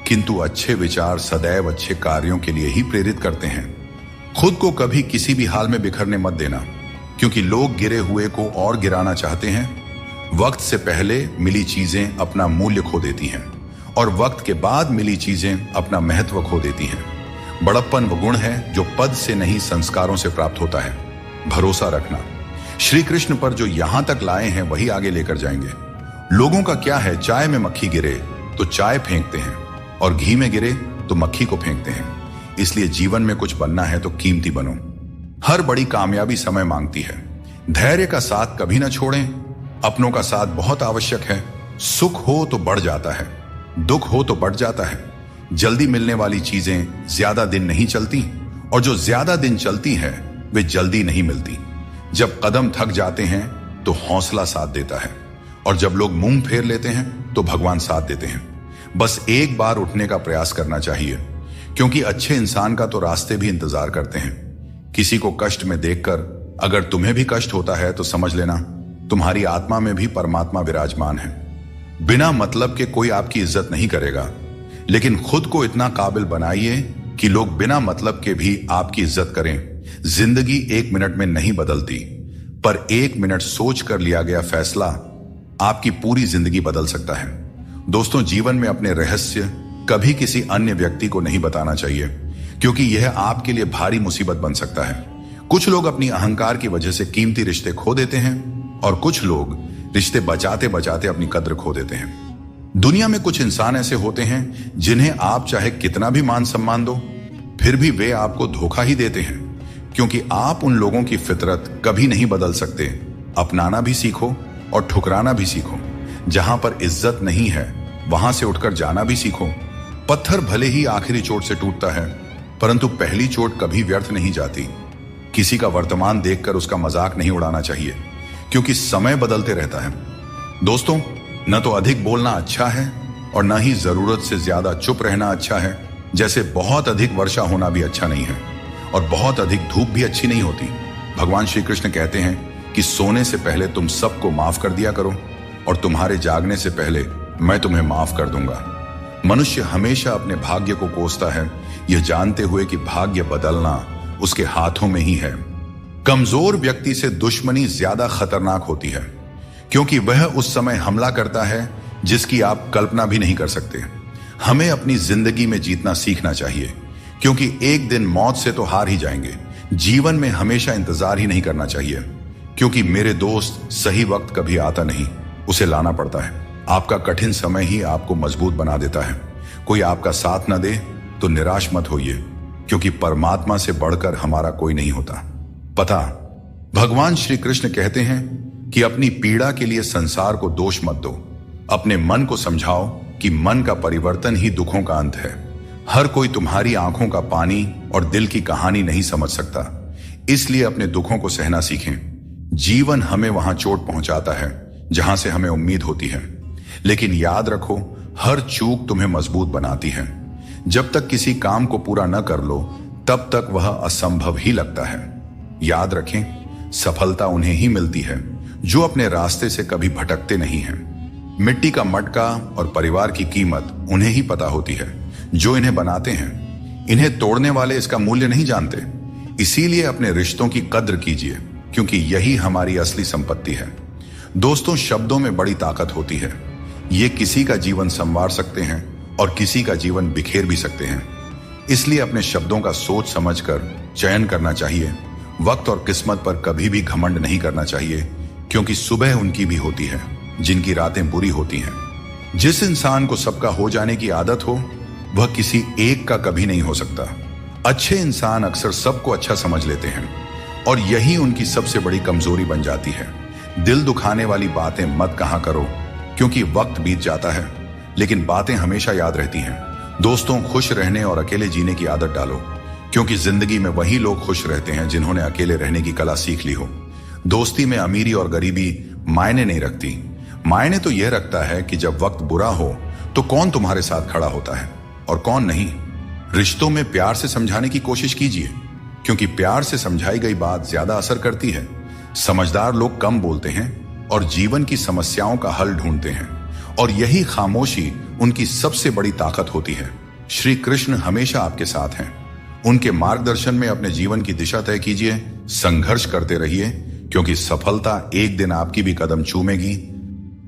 किंतु अच्छे विचार सदैव अच्छे कार्यों के लिए ही प्रेरित करते हैं। खुद को कभी किसी भी हाल में बिखरने मत देना, क्योंकि लोग गिरे हुए को और गिराना चाहते हैं। वक्त से पहले मिली चीजें अपना मूल्य खो देती हैं और वक्त के बाद मिली चीजें अपना महत्व खो देती हैं। बड़प्पन वो गुण है जो पद से नहीं संस्कारों से प्राप्त होता है। भरोसा रखना, श्री कृष्ण पर जो यहां तक लाए हैं वही आगे लेकर जाएंगे। लोगों का क्या है, चाय में मक्खी गिरे तो चाय फेंकते हैं और घी में गिरे तो मक्खी को फेंकते हैं। इसलिए जीवन में कुछ बनना है तो कीमती बनो। हर बड़ी कामयाबी समय मांगती है। धैर्य का साथ कभी ना छोड़ें। अपनों का साथ बहुत आवश्यक है। सुख हो तो बढ़ जाता है, दुख हो तो बढ़ जाता है। जल्दी मिलने वाली चीजें ज्यादा दिन नहीं चलती और जो ज्यादा दिन चलती है वे जल्दी नहीं मिलती। जब कदम थक जाते हैं तो हौसला साथ देता है और जब लोग मुंह फेर लेते हैं तो भगवान साथ देते हैं। बस एक बार उठने का प्रयास करना चाहिए, क्योंकि अच्छे इंसान का तो रास्ते भी इंतजार करते हैं। किसी को कष्ट में देखकर अगर तुम्हें भी कष्ट होता है तो समझ लेना तुम्हारी आत्मा में भी परमात्मा विराजमान है। बिना मतलब के कोई आपकी इज्जत नहीं करेगा, लेकिन खुद को इतना काबिल बनाइए कि लोग बिना मतलब के भी आपकी इज्जत करें। जिंदगी 1 मिनट में नहीं बदलती, पर 1 मिनट सोच कर लिया गया फैसला आपकी पूरी जिंदगी बदल सकता है। दोस्तों, जीवन में अपने रहस्य कभी किसी अन्य व्यक्ति को नहीं बताना चाहिए, क्योंकि यह आपके लिए भारी मुसीबत बन सकता है। कुछ लोग अपनी अहंकार की वजह से कीमती रिश्ते खो देते हैं और कुछ लोग रिश्ते बचाते बचाते अपनी कद्र खो देते हैं। दुनिया में कुछ इंसान ऐसे होते हैं जिन्हें आप चाहे कितना भी मान सम्मान दो, फिर भी वे आपको धोखा ही देते हैं, क्योंकि आप उन लोगों की फितरत कभी नहीं बदल सकते। अपनाना भी सीखो और ठुकराना भी सीखो। जहां पर इज्जत नहीं है वहां से उठकर जाना भी सीखो। पत्थर भले ही आखिरी चोट से टूटता है, परंतु पहली चोट कभी व्यर्थ नहीं जाती। किसी का वर्तमान देखकर उसका मजाक नहीं उड़ाना चाहिए, क्योंकि समय बदलते रहता है। दोस्तों, न तो अधिक बोलना अच्छा है और न ही जरूरत से ज्यादा चुप रहना अच्छा है। जैसे बहुत अधिक वर्षा होना भी अच्छा नहीं है और बहुत अधिक धूप भी अच्छी नहीं होती। भगवान श्री कृष्ण कहते हैं कि सोने से पहले तुम सबको माफ कर दिया करो और तुम्हारे जागने से पहले मैं तुम्हें माफ कर दूंगा। मनुष्य हमेशा अपने भाग्य को कोसता है, यह जानते हुए कि भाग्य बदलना उसके हाथों में ही है। कमजोर व्यक्ति से दुश्मनी ज्यादा खतरनाक होती है, क्योंकि वह उस समय हमला करता है जिसकी आप कल्पना भी नहीं कर सकते। हमें अपनी जिंदगी में जीतना सीखना चाहिए, क्योंकि एक दिन मौत से तो हार ही जाएंगे। जीवन में हमेशा इंतजार ही नहीं करना चाहिए, क्योंकि मेरे दोस्त सही वक्त कभी आता नहीं, उसे लाना पड़ता है। आपका कठिन समय ही आपको मजबूत बना देता है। कोई आपका साथ न दे तो निराश मत होइए, क्योंकि परमात्मा से बढ़कर हमारा कोई नहीं होता। पता, भगवान श्री कृष्ण कहते हैं कि अपनी पीड़ा के लिए संसार को दोष मत दो। अपने मन को समझाओ कि मन का परिवर्तन ही दुखों का अंत है। हर कोई तुम्हारी आंखों का पानी और दिल की कहानी नहीं समझ सकता, इसलिए अपने दुखों को सहना सीखें। जीवन हमें वहां चोट पहुंचाता है जहां से हमें उम्मीद होती है, लेकिन याद रखो, हर चूक तुम्हें मजबूत बनाती है। जब तक किसी काम को पूरा न कर लो तब तक वह असंभव ही लगता है। याद रखें, सफलता उन्हें ही मिलती है जो अपने रास्ते से कभी भटकते नहीं हैं। मिट्टी का मटका और परिवार की कीमत उन्हें ही पता होती है जो इन्हें बनाते हैं। इन्हें तोड़ने वाले इसका मूल्य नहीं जानते। इसीलिए अपने रिश्तों की कद्र कीजिए, क्योंकि यही हमारी असली संपत्ति है। दोस्तों, शब्दों में बड़ी ताकत होती है। ये किसी का जीवन संवार सकते हैं और किसी का जीवन बिखेर भी सकते हैं। इसलिए अपने शब्दों का सोच समझकर चयन करना चाहिए। वक्त और किस्मत पर कभी भी घमंड नहीं करना चाहिए, क्योंकि सुबह उनकी भी होती है जिनकी रातें बुरी होती हैं। जिस इंसान को सबका हो जाने की आदत हो वह किसी एक का कभी नहीं हो सकता। अच्छे इंसान अक्सर सबको अच्छा समझ लेते हैं और यही उनकी सबसे बड़ी कमजोरी बन जाती है। दिल दुखाने वाली बातें मत कहा करो, क्योंकि वक्त बीत जाता है लेकिन बातें हमेशा याद रहती हैं। दोस्तों, खुश रहने और अकेले जीने की आदत डालो, क्योंकि जिंदगी में वही लोग खुश रहते हैं जिन्होंने अकेले रहने की कला सीख ली हो। दोस्ती में अमीरी और गरीबी मायने नहीं रखती। मायने तो यह रखता है कि जब वक्त बुरा हो तो कौन तुम्हारे साथ खड़ा होता है और कौन नहीं। रिश्तों में प्यार से समझाने की कोशिश कीजिए, क्योंकि प्यार से समझाई गई बात ज्यादा असर करती है। समझदार लोग कम बोलते हैं और जीवन की समस्याओं का हल ढूंढते हैं, और यही खामोशी उनकी सबसे बड़ी ताकत होती है। श्री कृष्ण हमेशा आपके साथ हैं। उनके मार्गदर्शन में अपने जीवन की दिशा तय कीजिए, संघर्ष करते रहिए, क्योंकि सफलता एक दिन आपकी भी कदम चूमेगी।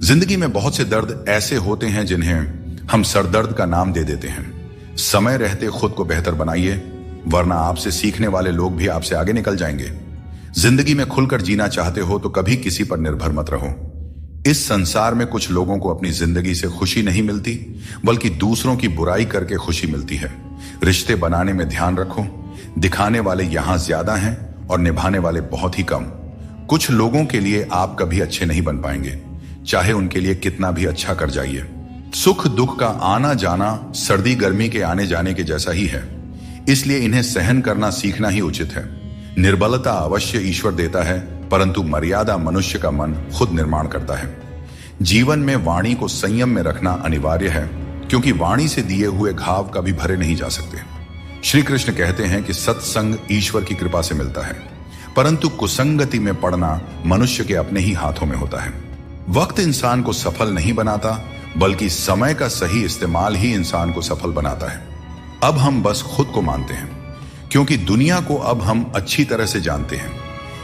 जिंदगी में बहुत से दर्द ऐसे होते हैं जिन्हें हम सरदर्द का नाम दे देते हैं। समय रहते खुद को बेहतर बनाइए, वरना आपसे सीखने वाले लोग भी आपसे आगे निकल जाएंगे। जिंदगी में खुलकर जीना चाहते हो तो कभी किसी पर निर्भर मत रहो। इस संसार में कुछ लोगों को अपनी जिंदगी से खुशी नहीं मिलती, बल्कि दूसरों की बुराई करके खुशी मिलती है। रिश्ते बनाने में ध्यान रखो, दिखाने वाले यहां ज्यादा हैं और निभाने वाले बहुत ही कम। कुछ लोगों के लिए आप कभी अच्छे नहीं बन पाएंगे, चाहे उनके लिए कितना भी अच्छा कर जाइए। सुख दुख का आना जाना सर्दी गर्मी के आने जाने के जैसा ही है, इसलिए इन्हें सहन करना सीखना ही उचित है। निर्बलता अवश्य ईश्वर देता है, परंतु मर्यादा मनुष्य का मन खुद निर्माण करता है। जीवन में वाणी को संयम में रखना अनिवार्य है, क्योंकि वाणी से दिए हुए घाव कभी भरे नहीं जा सकते। श्री कृष्ण कहते हैं कि सत्संग ईश्वर की कृपा से मिलता है, परंतु कुसंगति में पड़ना मनुष्य के अपने ही हाथों में होता है। वक्त इंसान को सफल नहीं बनाता, बल्कि समय का सही इस्तेमाल ही इंसान को सफल बनाता है। अब हम बस खुद को मानते हैं, क्योंकि दुनिया को अब हम अच्छी तरह से जानते हैं।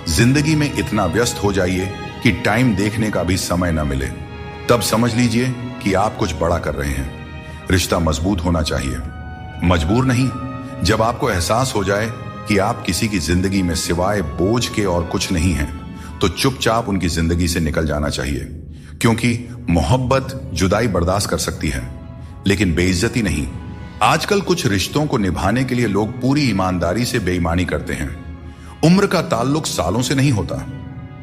जिंदगी में इतना व्यस्त हो जाइए कि टाइम देखने का भी समय न मिले, तब समझ लीजिए कि आप कुछ बड़ा कर रहे हैं। रिश्ता मजबूत होना चाहिए, मजबूर नहीं। जब आपको एहसास हो जाए कि आप किसी की जिंदगी में सिवाय बोझ के और कुछ नहीं हैं, तो चुपचाप उनकी जिंदगी से निकल जाना चाहिए, क्योंकि मोहब्बत जुदाई बर्दाश्त कर सकती है, लेकिन बेइज्जती नहीं। आजकल कुछ रिश्तों को निभाने के लिए लोग पूरी ईमानदारी से बेईमानी करते हैं। उम्र का ताल्लुक सालों से नहीं होता।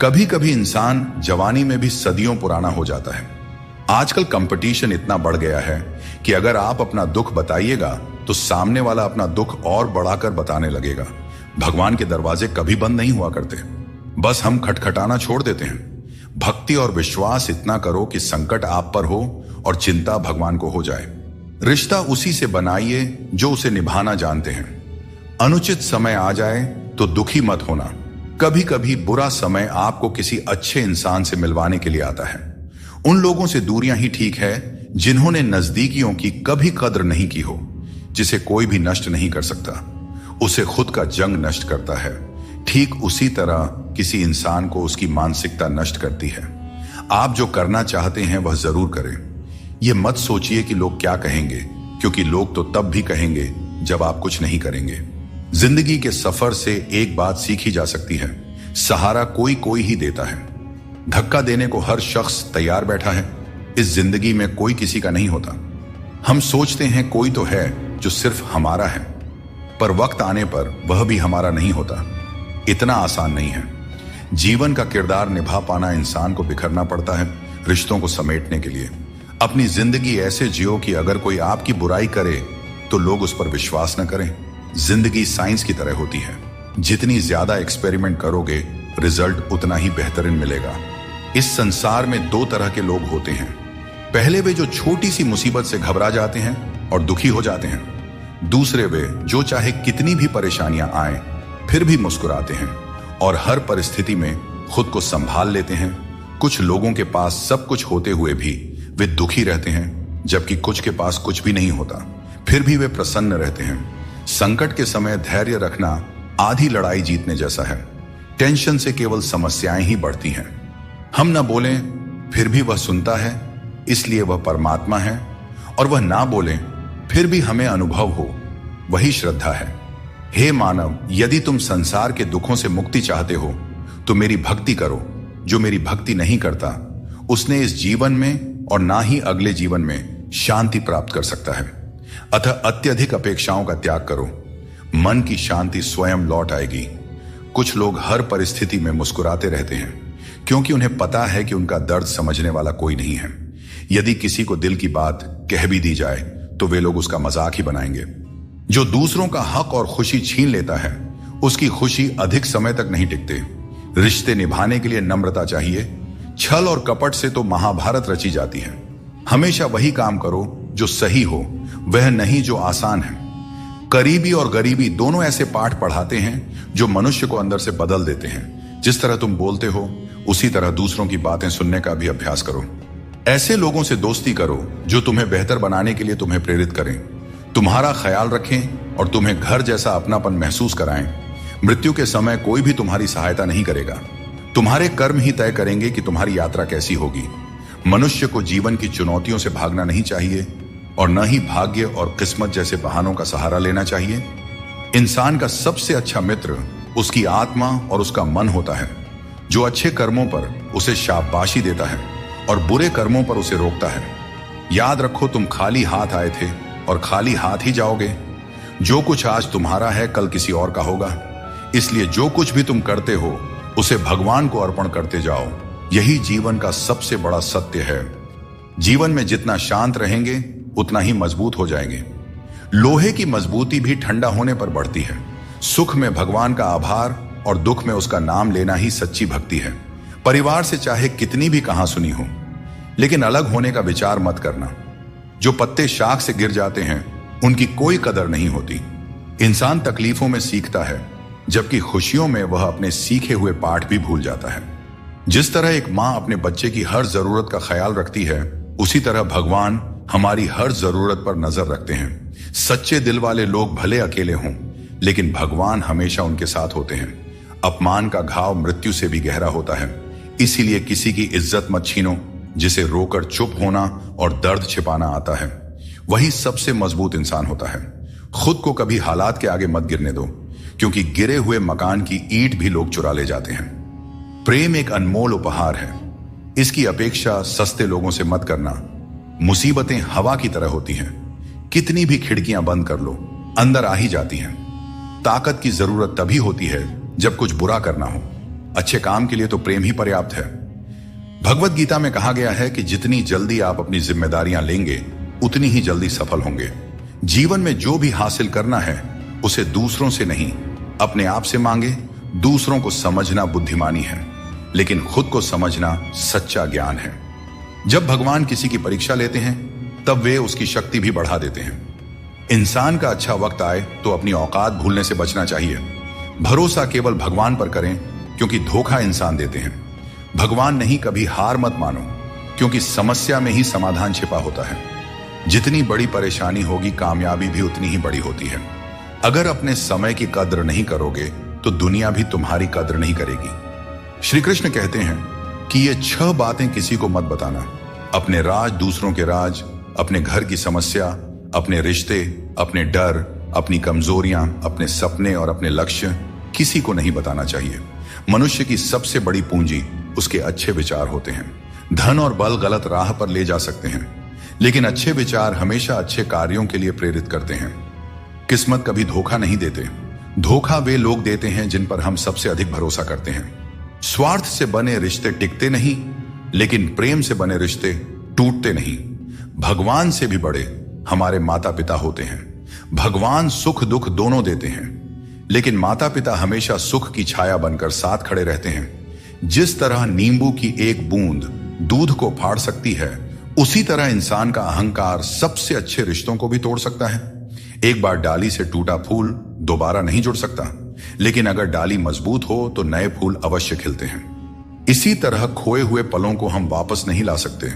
कभी कभी इंसान जवानी में भी सदियों पुराना हो जाता है। आजकल कंपटीशन इतना बढ़ गया है कि अगर आप अपना दुख बताइएगा तो सामने वाला अपना दुख और बढ़ाकर बताने लगेगा। भगवान के दरवाजे कभी बंद नहीं हुआ करते, बस हम खटखटाना छोड़ देते हैं। भक्ति और विश्वास इतना करो कि संकट आप पर हो और चिंता भगवान को हो जाए। रिश्ता उसी से बनाइए जो उसे निभाना जानते हैं। अनुचित समय आ जाए तो दुखी मत होना। कभी कभी बुरा समय आपको किसी अच्छे इंसान से मिलवाने के लिए आता है। उन लोगों से दूरियां ही ठीक है जिन्होंने नजदीकियों की कभी कद्र नहीं की हो। जिसे कोई भी नष्ट नहीं कर सकता, उसे खुद का जंग नष्ट करता है। ठीक उसी तरह किसी इंसान को उसकी मानसिकता नष्ट करती है। आप जो करना चाहते हैं वह जरूर करें। यह मत सोचिए कि लोग क्या कहेंगे, क्योंकि लोग तो तब भी कहेंगे जब आप कुछ नहीं करेंगे। जिंदगी के सफर से एक बात सीखी जा सकती है, सहारा कोई कोई ही देता है। धक्का देने को हर शख्स तैयार बैठा है। इस जिंदगी में कोई किसी का नहीं होता। हम सोचते हैं कोई तो है जो सिर्फ हमारा है, पर वक्त आने पर वह भी हमारा नहीं होता। इतना आसान नहीं है। जीवन का किरदार निभा पाना इंसान को बिखरना पड़ता है रिश्तों को समेटने के लिए। अपनी जिंदगी ऐसे जियो कि अगर कोई आपकी बुराई करे तो लोग उस पर विश्वास न करें। जिंदगी साइंस की तरह होती है, जितनी ज्यादा एक्सपेरिमेंट करोगे रिजल्ट उतना ही बेहतरीन मिलेगा। इस संसार में दो तरह के लोग होते हैं। पहले वे जो छोटी सी मुसीबत से घबरा जाते हैं और दुखी हो जाते हैं। दूसरे वे जो चाहे कितनी भी परेशानियां आए फिर भी मुस्कुराते हैं और हर परिस्थिति में खुद को संभाल लेते हैं। कुछ लोगों के पास सब कुछ होते हुए भी वे दुखी रहते हैं, जबकि कुछ के पास कुछ भी नहीं होता, फिर भी वे प्रसन्न रहते हैं। संकट के समय धैर्य रखना आधी लड़ाई जीतने जैसा है। टेंशन से केवल समस्याएं ही बढ़ती हैं। हम न बोलें फिर भी वह सुनता है, इसलिए वह परमात्मा है। और वह ना बोलें फिर भी हमें अनुभव हो, वही श्रद्धा है। हे मानव, यदि तुम संसार के दुखों से मुक्ति चाहते हो तो मेरी भक्ति करो। जो मेरी भक्ति नहीं करता उसने इस जीवन में और ना ही अगले जीवन में शांति प्राप्त कर सकता है। अतः अत्यधिक अपेक्षाओं का त्याग करो, मन की शांति स्वयं लौट आएगी। कुछ लोग हर परिस्थिति में मुस्कुराते रहते हैं, क्योंकि उन्हें पता है कि उनका दर्द समझने वाला कोई नहीं है। यदि किसी को दिल की बात कह भी दी जाए तो वे लोग उसका मजाक ही बनाएंगे। जो दूसरों का हक और खुशी छीन लेता है उसकी खुशी अधिक समय तक नहीं टिकते। रिश्ते निभाने के लिए नम्रता चाहिए। छल और कपट से तो महाभारत रची जाती है। हमेशा वही काम करो जो सही हो, वह नहीं जो आसान है। करीबी और गरीबी दोनों ऐसे पाठ पढ़ाते हैं जो मनुष्य को अंदर से बदल देते हैं। जिस तरह तुम बोलते हो उसी तरह दूसरों की बातें सुनने का भी अभ्यास करो। ऐसे लोगों से दोस्ती करो जो तुम्हें बेहतर बनाने के लिए तुम्हें प्रेरित करें। तुम्हारा ख्याल रखें और तुम्हें घर जैसा अपनापन महसूस कराएं। मृत्यु के समय कोई भी तुम्हारी सहायता नहीं करेगा। तुम्हारे कर्म ही तय करेंगे कि तुम्हारी यात्रा कैसी होगी। मनुष्य को जीवन की चुनौतियों से भागना नहीं चाहिए और न ही भाग्य और किस्मत जैसे बहानों का सहारा लेना चाहिए। इंसान का सबसे अच्छा मित्र उसकी आत्मा और उसका मन होता है, जो अच्छे कर्मों पर उसे शाबाशी देता है और बुरे कर्मों पर उसे रोकता है। याद रखो, तुम खाली हाथ आए थे और खाली हाथ ही जाओगे। जो कुछ आज तुम्हारा है कल किसी और का होगा, इसलिए जो कुछ भी तुम करते हो उसे भगवान को अर्पण करते जाओ। यही जीवन का सबसे बड़ा सत्य है। जीवन में जितना शांत रहेंगे उतना ही मजबूत हो जाएंगे। लोहे की मजबूती भी ठंडा होने पर बढ़ती है। सुख में भगवान का आभार और दुख में उसका नाम लेना ही सच्ची भक्ति है। परिवार से चाहे कितनी भी कहां सुनी हो, लेकिन अलग होने का विचार मत करना। जो पत्ते शाख से गिर जाते हैं उनकी कोई कदर नहीं होती। इंसान तकलीफों में सीखता है, जबकि खुशियों में वह अपने सीखे हुए पाठ भी भूल जाता है। जिस तरह एक माँ अपने बच्चे की हर जरूरत का ख्याल रखती है, उसी तरह भगवान हमारी हर जरूरत पर नजर रखते हैं। सच्चे दिल वाले लोग भले अकेले हों, लेकिन भगवान हमेशा उनके साथ होते हैं। अपमान का घाव मृत्यु से भी गहरा होता है, इसीलिए किसी की इज्जत मत छीनो। जिसे रोकर चुप होना और दर्द छिपाना आता है, वही सबसे मजबूत इंसान होता है। खुद को कभी हालात के आगे मत गिरने दो, क्योंकि गिरे हुए मकान की ईंट भी लोग चुरा ले जाते हैं। प्रेम एक अनमोल उपहार है, इसकी अपेक्षा सस्ते लोगों से मत करना। मुसीबतें हवा की तरह होती हैं, कितनी भी खिड़कियां बंद कर लो अंदर आ ही जाती हैं। ताकत की जरूरत तभी होती है जब कुछ बुरा करना हो। अच्छे काम के लिए तो प्रेम ही पर्याप्त है। भगवत गीता में कहा गया है कि जितनी जल्दी आप अपनी जिम्मेदारियां लेंगे उतनी ही जल्दी सफल होंगे। जीवन में जो भी हासिल करना है उसे दूसरों से नहीं, अपने आप से मांगे। दूसरों को समझना बुद्धिमानी है, लेकिन खुद को समझना सच्चा ज्ञान है। जब भगवान किसी की परीक्षा लेते हैं तब वे उसकी शक्ति भी बढ़ा देते हैं। इंसान का अच्छा वक्त आए तो अपनी औकात भूलने से बचना चाहिए। भरोसा केवल भगवान पर करें, क्योंकि धोखा इंसान देते हैं। भगवान नहीं, कभी हार मत मानो, क्योंकि समस्या में ही समाधान छिपा होता है। जितनी बड़ी परेशानी होगी, कामयाबी भी उतनी ही बड़ी होती है। अगर अपने समय की कद्र नहीं करोगे तो दुनिया भी तुम्हारी कद्र नहीं करेगी। श्री कृष्ण कहते हैं कि ये 6 बातें किसी को मत बताना। अपने राज, दूसरों के राज, अपने घर की समस्या, अपने रिश्ते, अपने डर, अपनी कमजोरियां, अपने सपने और अपने लक्ष्य किसी को नहीं बताना चाहिए। मनुष्य की सबसे बड़ी पूंजी उसके अच्छे विचार होते हैं। धन और बल गलत राह पर ले जा सकते हैं, लेकिन अच्छे विचार हमेशा अच्छे कार्यों के लिए प्रेरित करते हैं। किस्मत कभी धोखा नहीं देते। धोखा वे लोग देते हैं जिन पर हम सबसे अधिक भरोसा करते हैं। स्वार्थ से बने रिश्ते टिकते नहीं, लेकिन प्रेम से बने रिश्ते टूटते नहीं। भगवान से भी बड़े हमारे माता पिता होते हैं। भगवान सुख दुख दोनों देते हैं, लेकिन माता पिता हमेशा सुख की छाया बनकर साथ खड़े रहते हैं। जिस तरह नींबू की एक बूंद दूध को फाड़ सकती है, उसी तरह इंसान का अहंकार सबसे अच्छे रिश्तों को भी तोड़ सकता है। एक बार डाली से टूटा फूल दोबारा नहीं जुड़ सकता, लेकिन अगर डाली मजबूत हो तो नए फूल अवश्य खिलते हैं। इसी तरह खोए हुए पलों को हम वापस नहीं ला सकते,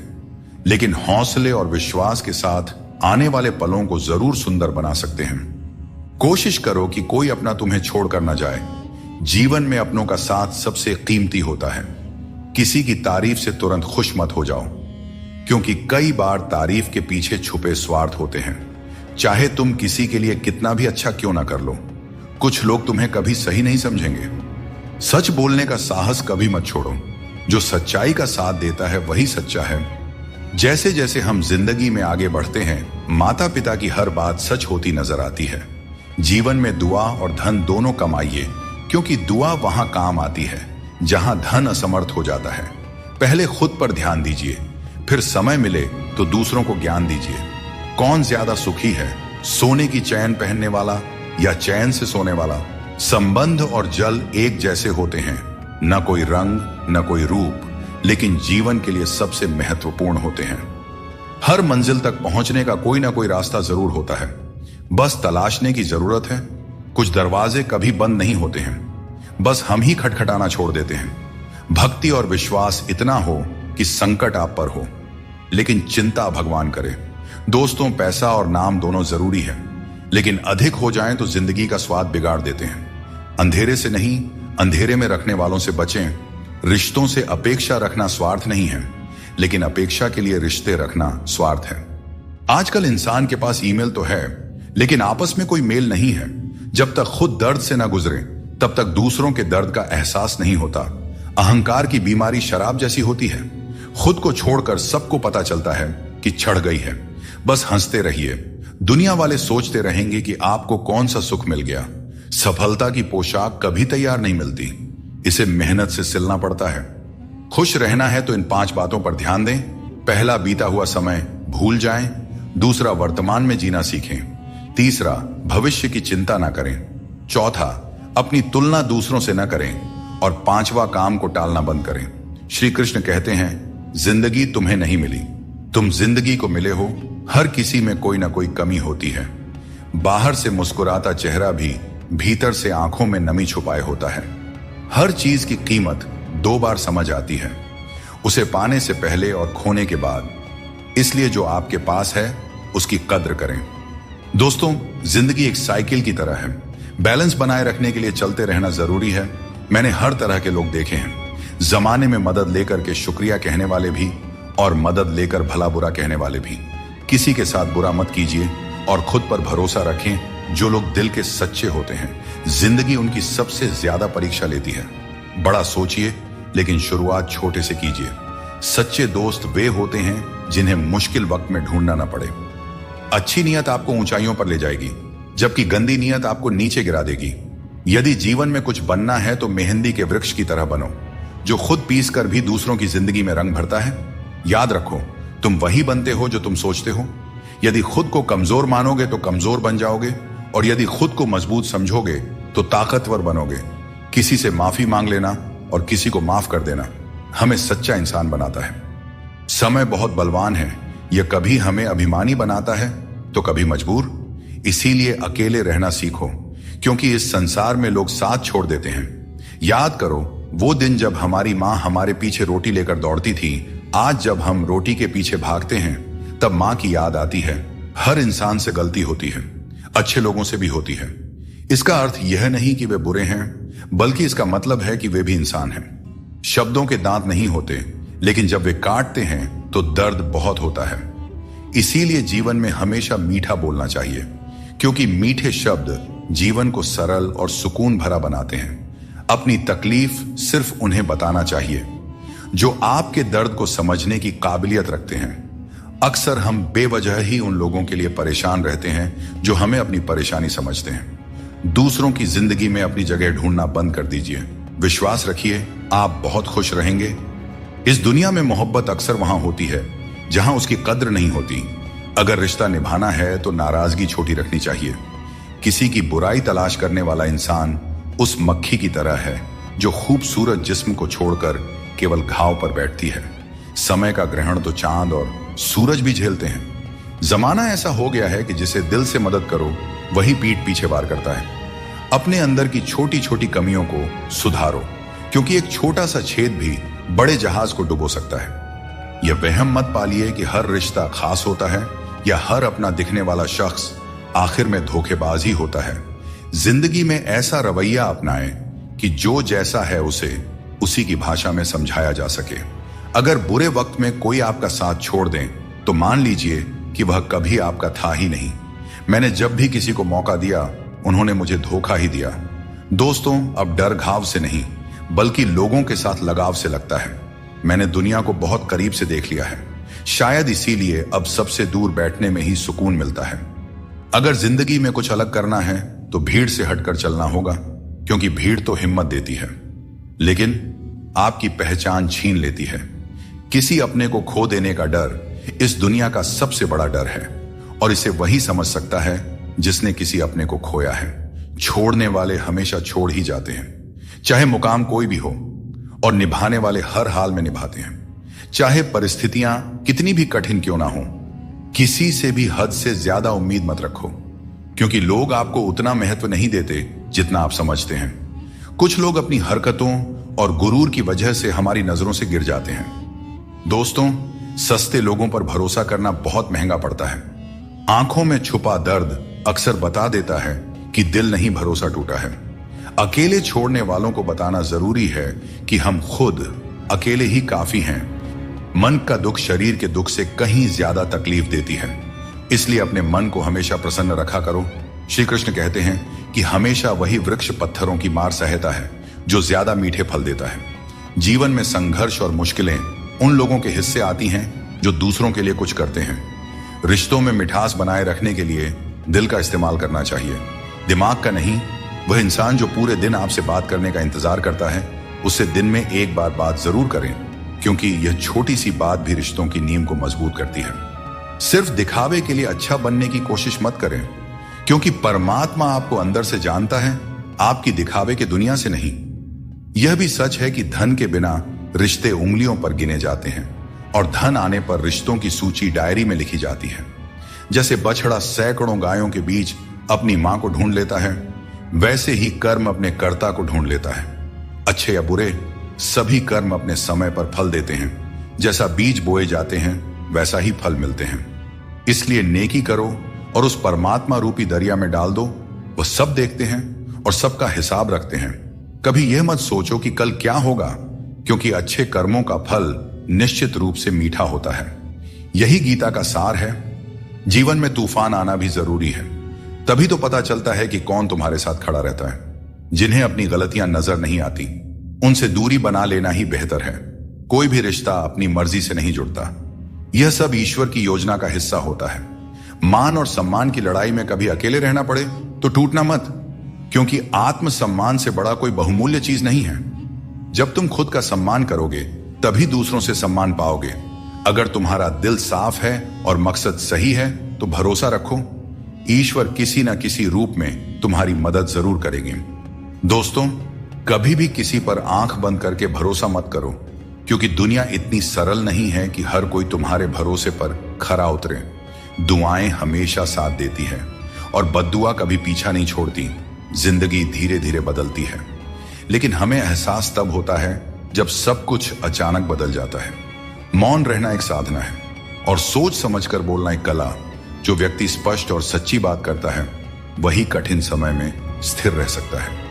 लेकिन हौसले और विश्वास के साथ आने वाले पलों को जरूर सुंदर बना सकते हैं। कोशिश करो कि कोई अपना तुम्हें छोड़कर न जाए। जीवन में अपनों का साथ सबसे कीमती होता है। किसी की तारीफ से तुरंत खुश मत हो जाओ, क्योंकि कई बार तारीफ के पीछे छुपे स्वार्थ होते हैं। चाहे तुम किसी के लिए कितना भी अच्छा क्यों ना कर लो, कुछ लोग तुम्हें कभी सही नहीं समझेंगे। सच बोलने का साहस कभी मत छोड़ो। जो सच्चाई का साथ देता है वही सच्चा है। जैसे जैसे हम जिंदगी में आगे बढ़ते हैं, माता पिता की हर बात सच होती नजर आती है। जीवन में दुआ और धन दोनों कमाइए, क्योंकि दुआ वहां काम आती है जहां धन असमर्थ हो जाता है। पहले खुद पर ध्यान दीजिए, फिर समय मिले तो दूसरों को ज्ञान दीजिए। कौन ज्यादा सुखी है, सोने की चैन पहनने वाला या चैन से सोने वाला? संबंध और जल एक जैसे होते हैं, न कोई रंग न कोई रूप, लेकिन जीवन के लिए सबसे महत्वपूर्ण होते हैं। हर मंजिल तक पहुंचने का कोई ना कोई रास्ता जरूर होता है, बस तलाशने की जरूरत है। कुछ दरवाजे कभी बंद नहीं होते हैं, बस हम ही खटखटाना छोड़ देते हैं। भक्ति और विश्वास इतना हो कि संकट आप पर हो, लेकिन चिंता भगवान करे। दोस्तों, पैसा और नाम दोनों जरूरी है, लेकिन अधिक हो जाएं तो जिंदगी का स्वाद बिगाड़ देते हैं। अंधेरे से नहीं, अंधेरे में रखने वालों से बचें। रिश्तों से अपेक्षा रखना स्वार्थ नहीं है, लेकिन अपेक्षा के लिए रिश्ते रखना स्वार्थ है। आजकल इंसान के पास ईमेल तो है, लेकिन आपस में कोई मेल नहीं है। जब तक खुद दर्द से ना गुजरे तब तक दूसरों के दर्द का एहसास नहीं होता। अहंकार की बीमारी शराब जैसी होती है। खुद को छोड़कर सबको पता चलता है कि छड़ गई है। बस हंसते रहिए। दुनिया वाले सोचते रहेंगे कि आपको कौन सा सुख मिल गया। सफलता की पोशाक कभी तैयार नहीं मिलती, इसे मेहनत से सिलना पड़ता है। खुश रहना है तो इन 5 बातों पर ध्यान दें। पहला, बीता हुआ समय भूल जाएं। दूसरा, वर्तमान में जीना सीखें। तीसरा, भविष्य की चिंता ना करें। चौथा, अपनी तुलना दूसरों से ना करें। और 5वां, काम को टालना बंद करें। श्री कृष्ण कहते हैं, जिंदगी तुम्हें नहीं मिली, तुम जिंदगी को मिले हो। हर किसी में कोई ना कोई कमी होती है। बाहर से मुस्कुराता चेहरा भी भीतर से आंखों में नमी छुपाए होता है। हर चीज की कीमत 2 बार समझ आती है, उसे पाने से पहले और खोने के बाद। इसलिए जो आपके पास है उसकी कद्र करें। दोस्तों, जिंदगी एक साइकिल की तरह है। बैलेंस बनाए रखने के लिए चलते रहना जरूरी है। मैंने हर तरह के लोग देखे हैं। जमाने में मदद लेकर के शुक्रिया कहने वाले भी और मदद लेकर भला बुरा कहने वाले भी। किसी के साथ बुरा मत कीजिए और खुद पर भरोसा रखें। जो लोग दिल के सच्चे होते हैं, जिंदगी उनकी सबसे ज्यादा परीक्षा लेती है। बड़ा सोचिए, लेकिन शुरुआत छोटे से कीजिए। सच्चे दोस्त वे होते हैं जिन्हें मुश्किल वक्त में ढूंढना ना पड़े। अच्छी नीयत आपको ऊंचाइयों पर ले जाएगी, जबकि गंदी नीयत आपको नीचे गिरा देगी। यदि जीवन में कुछ बनना है तो मेहंदी के वृक्ष की तरह बनो, जो खुद पीस कर भी दूसरों की जिंदगी में रंग भरता है। याद रखो, तुम वही बनते हो जो तुम सोचते हो। यदि खुद को कमजोर मानोगे तो कमजोर बन जाओगे, और यदि खुद को मजबूत समझोगे तो ताकतवर बनोगे। किसी से माफी मांग लेना और किसी को माफ कर देना हमें सच्चा इंसान बनाता है। समय बहुत बलवान है, यह कभी हमें अभिमानी बनाता है तो कभी मजबूर। इसीलिए अकेले रहना सीखो, क्योंकि इस संसार में लोग साथ छोड़ देते हैं। याद करो वो दिन जब हमारी माँ हमारे पीछे रोटी लेकर दौड़ती थी। आज जब हम रोटी के पीछे भागते हैं तब माँ की याद आती है। हर इंसान से गलती होती है, अच्छे लोगों से भी होती है। इसका अर्थ यह नहीं कि वे बुरे हैं, बल्कि इसका मतलब है कि वे भी इंसान हैं। शब्दों के दांत नहीं होते, लेकिन जब वे काटते हैं तो दर्द बहुत होता है। इसीलिए जीवन में हमेशा मीठा बोलना चाहिए, क्योंकि मीठे शब्द जीवन को सरल और सुकून भरा बनाते हैं। अपनी तकलीफ सिर्फ उन्हें बताना चाहिए जो आपके दर्द को समझने की काबिलियत रखते हैं। अक्सर हम बेवजह ही उन लोगों के लिए परेशान रहते हैं जो हमें अपनी परेशानी समझते हैं। दूसरों की जिंदगी में अपनी जगह ढूंढना बंद कर दीजिए। विश्वास रखिए, आप बहुत खुश रहेंगे। इस दुनिया में मोहब्बत अक्सर वहां होती है जहां उसकी कद्र नहीं होती। अगर रिश्ता निभाना है तो नाराजगी छोटी रखनी चाहिए। किसी की बुराई तलाश करने वाला इंसान उस मक्खी की तरह है जो खूबसूरत जिस्म को छोड़कर केवल घाव पर बैठती है। समय का ग्रहण तो चांद और सूरज भी झेलते हैं। जमाना ऐसा हो गया है कि जिसे दिल से मदद करो वही पीठ पीछे वार करता है। अपने अंदर की छोटी छोटी कमियों को सुधारो, क्योंकि एक छोटा सा छेद भी बड़े जहाज को डुबो सकता है। यह वहम मत पालिए कि हर रिश्ता खास होता है या हर अपना दिखने वाला शख्स आखिर में धोखेबाज ही होता है। जिंदगी में ऐसा रवैया अपनाएं कि जो जैसा है उसे उसी की भाषा में समझाया जा सके। अगर बुरे वक्त में कोई आपका साथ छोड़ दें तो मान लीजिए कि वह कभी आपका था ही नहीं। मैंने जब भी किसी को मौका दिया उन्होंने मुझे धोखा ही दिया। दोस्तों, अब डर घाव से नहीं बल्कि लोगों के साथ लगाव से लगता है। मैंने दुनिया को बहुत करीब से देख लिया है। शायद इसीलिए अब सबसे दूर बैठने में ही सुकून मिलता है। अगर जिंदगी में कुछ अलग करना है तो भीड़ से हटकर चलना होगा, क्योंकि भीड़ तो हिम्मत देती है लेकिन आपकी पहचान छीन लेती है। किसी अपने को खो देने का डर इस दुनिया का सबसे बड़ा डर है, और इसे वही समझ सकता है जिसने किसी अपने को खोया है। छोड़ने वाले हमेशा छोड़ ही जाते हैं, चाहे मुकाम कोई भी हो, और निभाने वाले हर हाल में निभाते हैं, चाहे परिस्थितियां कितनी भी कठिन क्यों ना हो। किसी से भी हद से ज्यादा उम्मीद मत रखो, क्योंकि लोग आपको उतना महत्व नहीं देते जितना आप समझते हैं। कुछ लोग अपनी हरकतों और गुरूर की वजह से हमारी नजरों से गिर जाते हैं। दोस्तों, सस्ते लोगों पर भरोसा करना बहुत महंगा पड़ता है। आंखों में छुपा दर्द अक्सर बता देता है कि दिल नहीं भरोसा टूटा है। अकेले छोड़ने वालों को बताना जरूरी है कि हम खुद अकेले ही काफी हैं। मन का दुख शरीर के दुख से कहीं ज्यादा तकलीफ देती है, इसलिए अपने मन को हमेशा प्रसन्न रखा करो। श्री कृष्ण कहते हैं कि हमेशा वही वृक्ष पत्थरों की मार सहता है जो ज्यादा मीठे फल देता है। जीवन में संघर्ष और मुश्किलें उन लोगों के हिस्से आती हैं जो दूसरों के लिए कुछ करते हैं। रिश्तों में मिठास बनाए रखने के लिए दिल का इस्तेमाल करना चाहिए, दिमाग का नहीं। वह इंसान जो पूरे दिन आपसे बात करने का इंतजार करता है, उससे दिन में एक बार बात जरूर करें, क्योंकि यह छोटी सी बात भी रिश्तों की नींव को मजबूत करती है। सिर्फ दिखावे के लिए अच्छा बनने की कोशिश मत करें, क्योंकि परमात्मा आपको अंदर से जानता है, आपकी दिखावे के दुनिया से नहीं। यह भी सच है कि धन के बिना रिश्ते उंगलियों पर गिने जाते हैं और धन आने पर रिश्तों की सूची डायरी में लिखी जाती है। जैसे बछड़ा सैकड़ों गायों के बीच अपनी मां को ढूंढ लेता है, वैसे ही कर्म अपने कर्ता को ढूंढ लेता है। अच्छे या बुरे, सभी कर्म अपने समय पर फल देते हैं। जैसा बीज बोए जाते हैं वैसा ही फल मिलते हैं। इसलिए नेकी करो और उस परमात्मा रूपी दरिया में डाल दो। वह सब देखते हैं और सबका हिसाब रखते हैं। कभी यह मत सोचो कि कल क्या होगा, क्योंकि अच्छे कर्मों का फल निश्चित रूप से मीठा होता है। यही गीता का सार है। जीवन में तूफान आना भी जरूरी है, तभी तो पता चलता है कि कौन तुम्हारे साथ खड़ा रहता है। जिन्हें अपनी गलतियां नजर नहीं आती, उनसे दूरी बना लेना ही बेहतर है। कोई भी रिश्ता अपनी मर्जी से नहीं जुड़ता, यह सब ईश्वर की योजना का हिस्सा होता है। मान और सम्मान की लड़ाई में कभी अकेले रहना पड़े तो टूटना मत, क्योंकि आत्मसम्मान से बड़ा कोई बहुमूल्य चीज नहीं है। जब तुम खुद का सम्मान करोगे तभी दूसरों से सम्मान पाओगे। अगर तुम्हारा दिल साफ है और मकसद सही है तो भरोसा रखो, ईश्वर किसी न किसी रूप में तुम्हारी मदद जरूर करेंगे। दोस्तों, कभी भी किसी पर आंख बंद करके भरोसा मत करो, क्योंकि दुनिया इतनी सरल नहीं है कि हर कोई तुम्हारे भरोसे पर खरा उतरे। दुआएं हमेशा साथ देती है और बद्दुआ कभी पीछा नहीं छोड़ती। जिंदगी धीरे धीरे बदलती है, लेकिन हमें एहसास तब होता है जब सब कुछ अचानक बदल जाता है। मौन रहना एक साधना है और सोच समझकर बोलना एक कला। जो व्यक्ति स्पष्ट और सच्ची बात करता है, वही कठिन समय में स्थिर रह सकता है।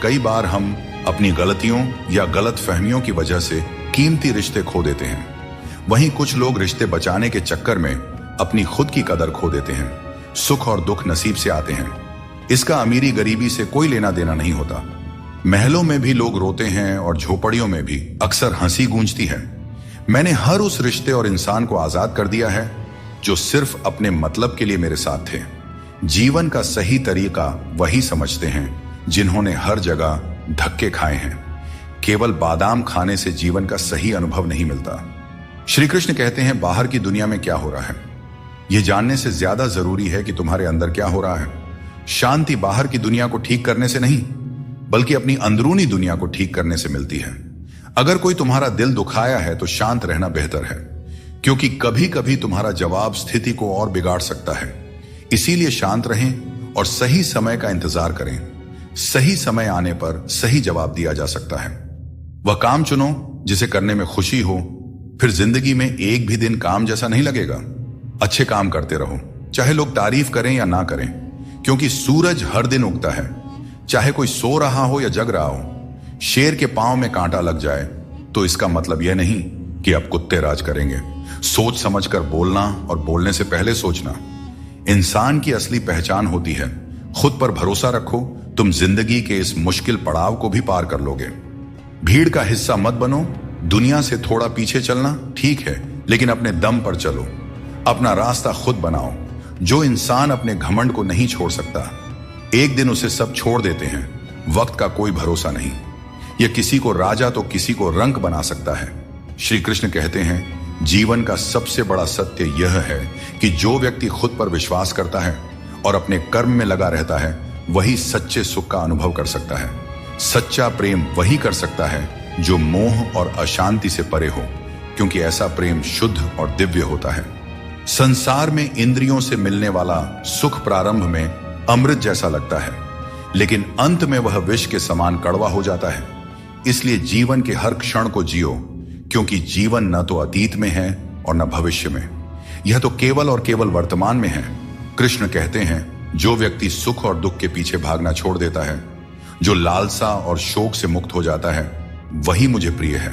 कई बार हम अपनी गलतियों या गलत फहमियों की वजह से कीमती रिश्ते खो देते हैं। वहीं कुछ लोग रिश्ते बचाने के चक्कर में अपनी खुद की कदर खो देते हैं। सुख और दुख नसीब से आते हैं, इसका अमीरी गरीबी से कोई लेना देना नहीं होता। महलों में भी लोग रोते हैं और झोपड़ियों में भी अक्सर हंसी गूंजती है। मैंने हर उस रिश्ते और इंसान को आजाद कर दिया है जो सिर्फ अपने मतलब के लिए मेरे साथ थे। जीवन का सही तरीका वही समझते हैं जिन्होंने हर जगह धक्के खाए हैं। केवल बादाम खाने से जीवन का सही अनुभव नहीं मिलता। श्री कृष्ण कहते हैं, बाहर की दुनिया में क्या हो रहा है यह जानने से ज्यादा जरूरी है कि तुम्हारे अंदर क्या हो रहा है। शांति बाहर की दुनिया को ठीक करने से नहीं, बल्कि अपनी अंदरूनी दुनिया को ठीक करने से मिलती है। अगर कोई तुम्हारा दिल दुखाया है तो शांत रहना बेहतर है, क्योंकि कभी कभी तुम्हारा जवाब स्थिति को और बिगाड़ सकता है। इसीलिए शांत रहें और सही समय का इंतजार करें। सही समय आने पर सही जवाब दिया जा सकता है। वह काम चुनो जिसे करने में खुशी हो, फिर जिंदगी में एक भी दिन काम जैसा नहीं लगेगा। अच्छे काम करते रहो, चाहे लोग तारीफ करें या ना करें, क्योंकि सूरज हर दिन उगता है, चाहे कोई सो रहा हो या जग रहा हो। शेर के पांव में कांटा लग जाए तो इसका मतलब यह नहीं कि अब कुत्ते राज करेंगे। सोच समझकर बोलना और बोलने से पहले सोचना इंसान की असली पहचान होती है। खुद पर भरोसा रखो, तुम जिंदगी के इस मुश्किल पड़ाव को भी पार कर लोगे। भीड़ का हिस्सा मत बनो। दुनिया से थोड़ा पीछे चलना ठीक है, लेकिन अपने दम पर चलो। अपना रास्ता खुद बनाओ। जो इंसान अपने घमंड को नहीं छोड़ सकता, एक दिन उसे सब छोड़ देते हैं। वक्त का कोई भरोसा नहीं, यह किसी को राजा तो किसी को रंक बना सकता है। श्री कृष्ण कहते हैं, जीवन का सबसे बड़ा सत्य यह है कि जो व्यक्ति खुद पर विश्वास करता है और अपने कर्म में लगा रहता है, वही सच्चे सुख का अनुभव कर सकता है। सच्चा प्रेम वही कर सकता है जो मोह और अशांति से परे हो, क्योंकि ऐसा प्रेम शुद्ध और दिव्य होता है। संसार में इंद्रियों से मिलने वाला सुख प्रारंभ में अमृत जैसा लगता है, लेकिन अंत में वह विष के समान कड़वा हो जाता है। इसलिए जीवन के हर क्षण को जियो, क्योंकि जीवन न तो अतीत में है और न भविष्य में, यह तो केवल और केवल वर्तमान में है। कृष्ण कहते हैं, जो व्यक्ति सुख और दुख के पीछे भागना छोड़ देता है, जो लालसा और शोक से मुक्त हो जाता है, वही मुझे प्रिय है।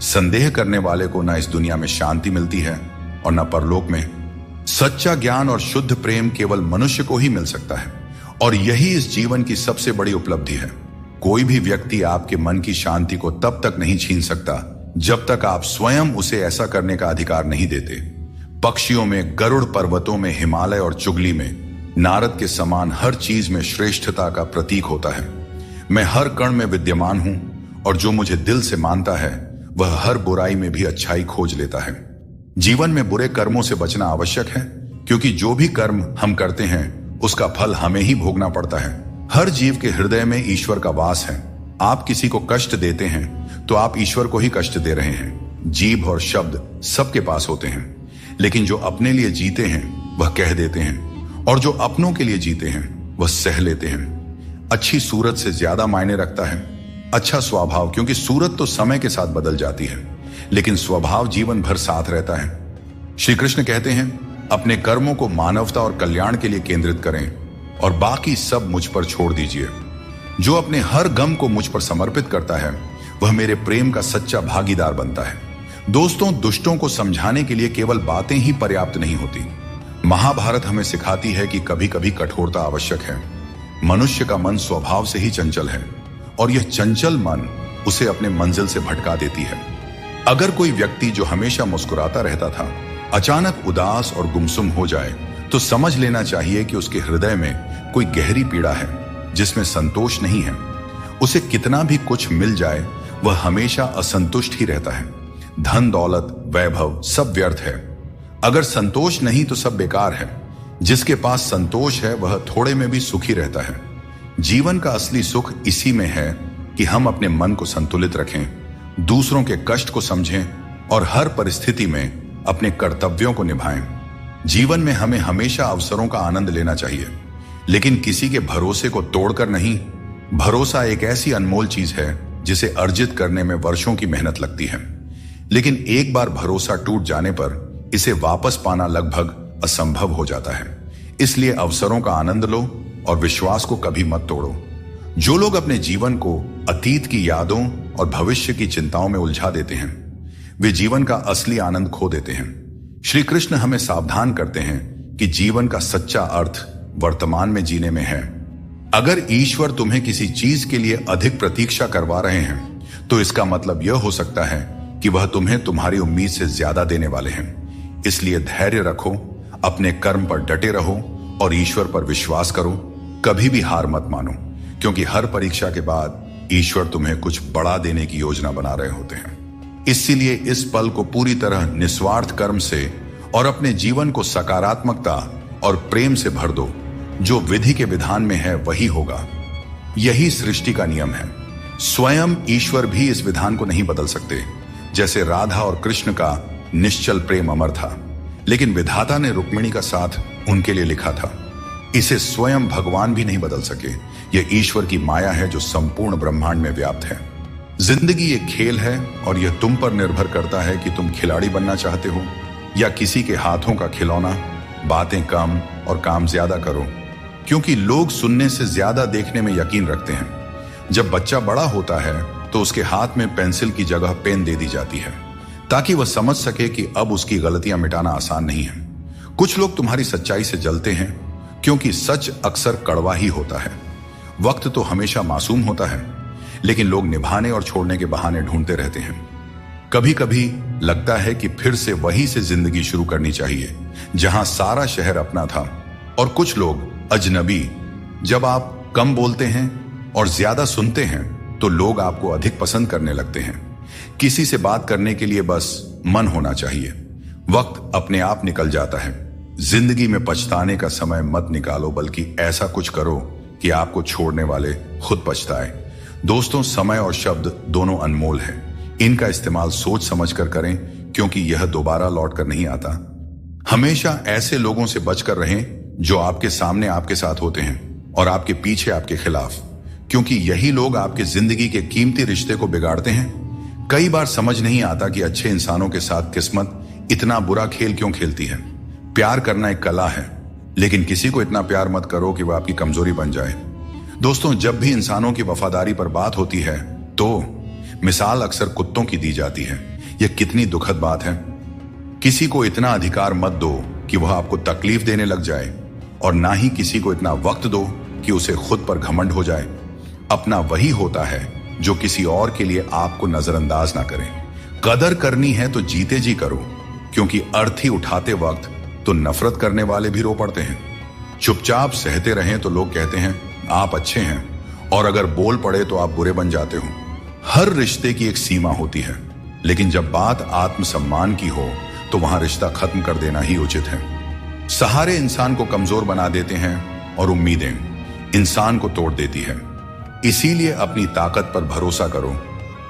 संदेह करने वाले को न इस दुनिया में शांति मिलती है और न परलोक में। सच्चा ज्ञान और शुद्ध प्रेम केवल मनुष्य को ही मिल सकता है और यही इस जीवन की सबसे बड़ी उपलब्धि है। कोई भी व्यक्ति आपके मन की शांति को तब तक नहीं छीन सकता जब तक आप स्वयं उसे ऐसा करने का अधिकार नहीं देते। पक्षियों में गरुड़, पर्वतों में हिमालय और चुगली में नारद के समान हर चीज में श्रेष्ठता का प्रतीक होता है। मैं हर कण में विद्यमान हूं और जो मुझे दिल से मानता है वह हर बुराई में भी अच्छाई खोज लेता है। जीवन में बुरे कर्मों से बचना आवश्यक है, क्योंकि जो भी कर्म हम करते हैं उसका फल हमें ही भोगना पड़ता है। हर जीव के हृदय में ईश्वर का वास है। आप किसी को कष्ट देते हैं तो आप ईश्वर को ही कष्ट दे रहे हैं। जीभ और शब्द सबके पास होते हैं, लेकिन जो अपने लिए जीते हैं वह कह देते हैं और जो अपनों के लिए जीते हैं वह सह लेते हैं। अच्छी सूरत से ज्यादा मायने रखता है अच्छा स्वभाव, क्योंकि सूरत तो समय के साथ बदल जाती है लेकिन स्वभाव जीवन भर साथ रहता है। श्री कृष्ण कहते हैं, अपने कर्मों को मानवता और कल्याण के लिए केंद्रित करें और बाकी सब मुझ पर छोड़ दीजिए। जो अपने हर गम को मुझ पर समर्पित करता है वह मेरे प्रेम का सच्चा भागीदार बनता है। दोस्तों, दुष्टों को समझाने के लिए केवल बातें ही पर्याप्त नहीं होती। महाभारत हमें सिखाती है कि कभी कभी कठोरता आवश्यक है। मनुष्य का मन स्वभाव से ही चंचल है और यह चंचल मन उसे अपने मंजिल से भटका देती है। अगर कोई व्यक्ति जो हमेशा मुस्कुराता रहता था अचानक उदास और गुमसुम हो जाए तो समझ लेना चाहिए कि उसके हृदय में कोई गहरी पीड़ा है जिसमें संतोष नहीं है। उसे कितना भी कुछ मिल जाए वह हमेशा असंतुष्ट ही रहता है। धन, दौलत, वैभव सब व्यर्थ है। अगर संतोष नहीं तो सब बेकार है। जिसके पास संतोष है वह थोड़े में भी सुखी रहता है। जीवन का असली सुख इसी में है कि हम अपने मन को संतुलित रखें, दूसरों के कष्ट को समझें और हर परिस्थिति में अपने कर्तव्यों को निभाएं। जीवन में हमें हमेशा अवसरों का आनंद लेना चाहिए, लेकिन किसी के भरोसे को तोड़कर नहीं। भरोसा एक ऐसी अनमोल चीज है जिसे अर्जित करने में वर्षों की मेहनत लगती है, लेकिन एक बार भरोसा टूट जाने पर इसे वापस पाना लगभग असंभव हो जाता है। इसलिए अवसरों का आनंद लो और विश्वास को कभी मत तोड़ो। जो लोग अपने जीवन को अतीत की यादों और भविष्य की चिंताओं में उलझा देते हैं वे जीवन का असली आनंद खो देते हैं। श्री कृष्ण हमें सावधान करते हैं कि जीवन का सच्चा अर्थ वर्तमान में जीने में है। अगर ईश्वर तुम्हें किसी चीज के लिए अधिक प्रतीक्षा करवा रहे हैं तो इसका मतलब यह हो सकता है कि वह तुम्हें तुम्हारी उम्मीद से ज्यादा देने वाले हैं। इसलिए धैर्य रखो, अपने कर्म पर डटे रहो और ईश्वर पर विश्वास करो। कभी भी हार मत मानो, क्योंकि हर परीक्षा के बाद ईश्वर तुम्हें कुछ बड़ा देने की योजना बना रहे होते हैं। इसीलिए इस पल को पूरी तरह निस्वार्थ कर्म से और अपने जीवन को सकारात्मकता और प्रेम से भर दो। जो विधि के विधान में है वही होगा। यही सृष्टि का नियम है। स्वयं ईश्वर भी इस विधान को नहीं बदल सकते। जैसे राधा और कृष्ण का निश्चल प्रेम अमर था, लेकिन विधाता ने रुक्मिणी का साथ उनके लिए लिखा था। इसे स्वयं भगवान भी नहीं बदल सके। यह ईश्वर की माया है जो संपूर्ण ब्रह्मांड में व्याप्त है। जिंदगी एक खेल है और यह तुम पर निर्भर करता है कि तुम खिलाड़ी बनना चाहते हो या किसी के हाथों का खिलौना। बातें कम और काम ज्यादा करो, क्योंकि लोग सुनने से ज्यादा देखने में यकीन रखते हैं। जब बच्चा बड़ा होता है तो उसके हाथ में पेंसिल की जगह पेन दे दी जाती है ताकि वह समझ सके कि अब उसकी गलतियां मिटाना आसान नहीं है। कुछ लोग तुम्हारी सच्चाई से जलते हैं क्योंकि सच अक्सर कड़वा ही होता है। वक्त तो हमेशा मासूम होता है, लेकिन लोग निभाने और छोड़ने के बहाने ढूंढते रहते हैं। कभी कभी लगता है कि फिर से वहीं से जिंदगी शुरू करनी चाहिए जहां सारा शहर अपना था और कुछ लोग अजनबी। जब आप कम बोलते हैं और ज्यादा सुनते हैं तो लोग आपको अधिक पसंद करने लगते हैं। किसी से बात करने के लिए बस मन होना चाहिए। वक्त अपने आप निकल जाता है। जिंदगी में पछताने का समय मत निकालो, बल्कि ऐसा कुछ करो कि आपको छोड़ने वाले खुद पछताए। दोस्तों, समय और शब्द दोनों अनमोल हैं। इनका इस्तेमाल सोच समझकर करें, क्योंकि यह दोबारा लौट कर नहीं आता। हमेशा ऐसे लोगों से बचकर रहें जो आपके सामने आपके साथ होते हैं और आपके पीछे आपके खिलाफ, क्योंकि यही लोग आपके जिंदगी के कीमती रिश्ते को बिगाड़ते हैं। कई बार समझ नहीं आता कि अच्छे इंसानों के साथ किस्मत इतना बुरा खेल क्यों खेलती है। प्यार करना एक कला है, लेकिन किसी को इतना प्यार मत करो कि वह आपकी कमजोरी बन जाए। दोस्तों, जब भी इंसानों की वफादारी पर बात होती है तो मिसाल अक्सर कुत्तों की दी जाती है। यह कितनी दुखद बात है। किसी को इतना अधिकार मत दो कि वह आपको तकलीफ देने लग जाए, और ना ही किसी को इतना वक्त दो कि उसे खुद पर घमंड हो जाए। अपना वही होता है जो किसी और के लिए आपको नजरअंदाज ना करे। कदर करनी है तो जीते जी करो, क्योंकि अर्थी उठाते वक्त तो नफरत करने वाले भी रो पड़ते हैं। चुपचाप सहते रहें तो लोग कहते हैं आप अच्छे हैं, और अगर बोल पड़े तो आप बुरे बन जाते हो। हर रिश्ते की एक सीमा होती है, लेकिन जब बात आत्मसम्मान की हो तो वहां रिश्ता खत्म कर देना ही उचित है। सहारे इंसान को कमजोर बना देते हैं और उम्मीदें इंसान को तोड़ देती है। इसीलिए अपनी ताकत पर भरोसा करो,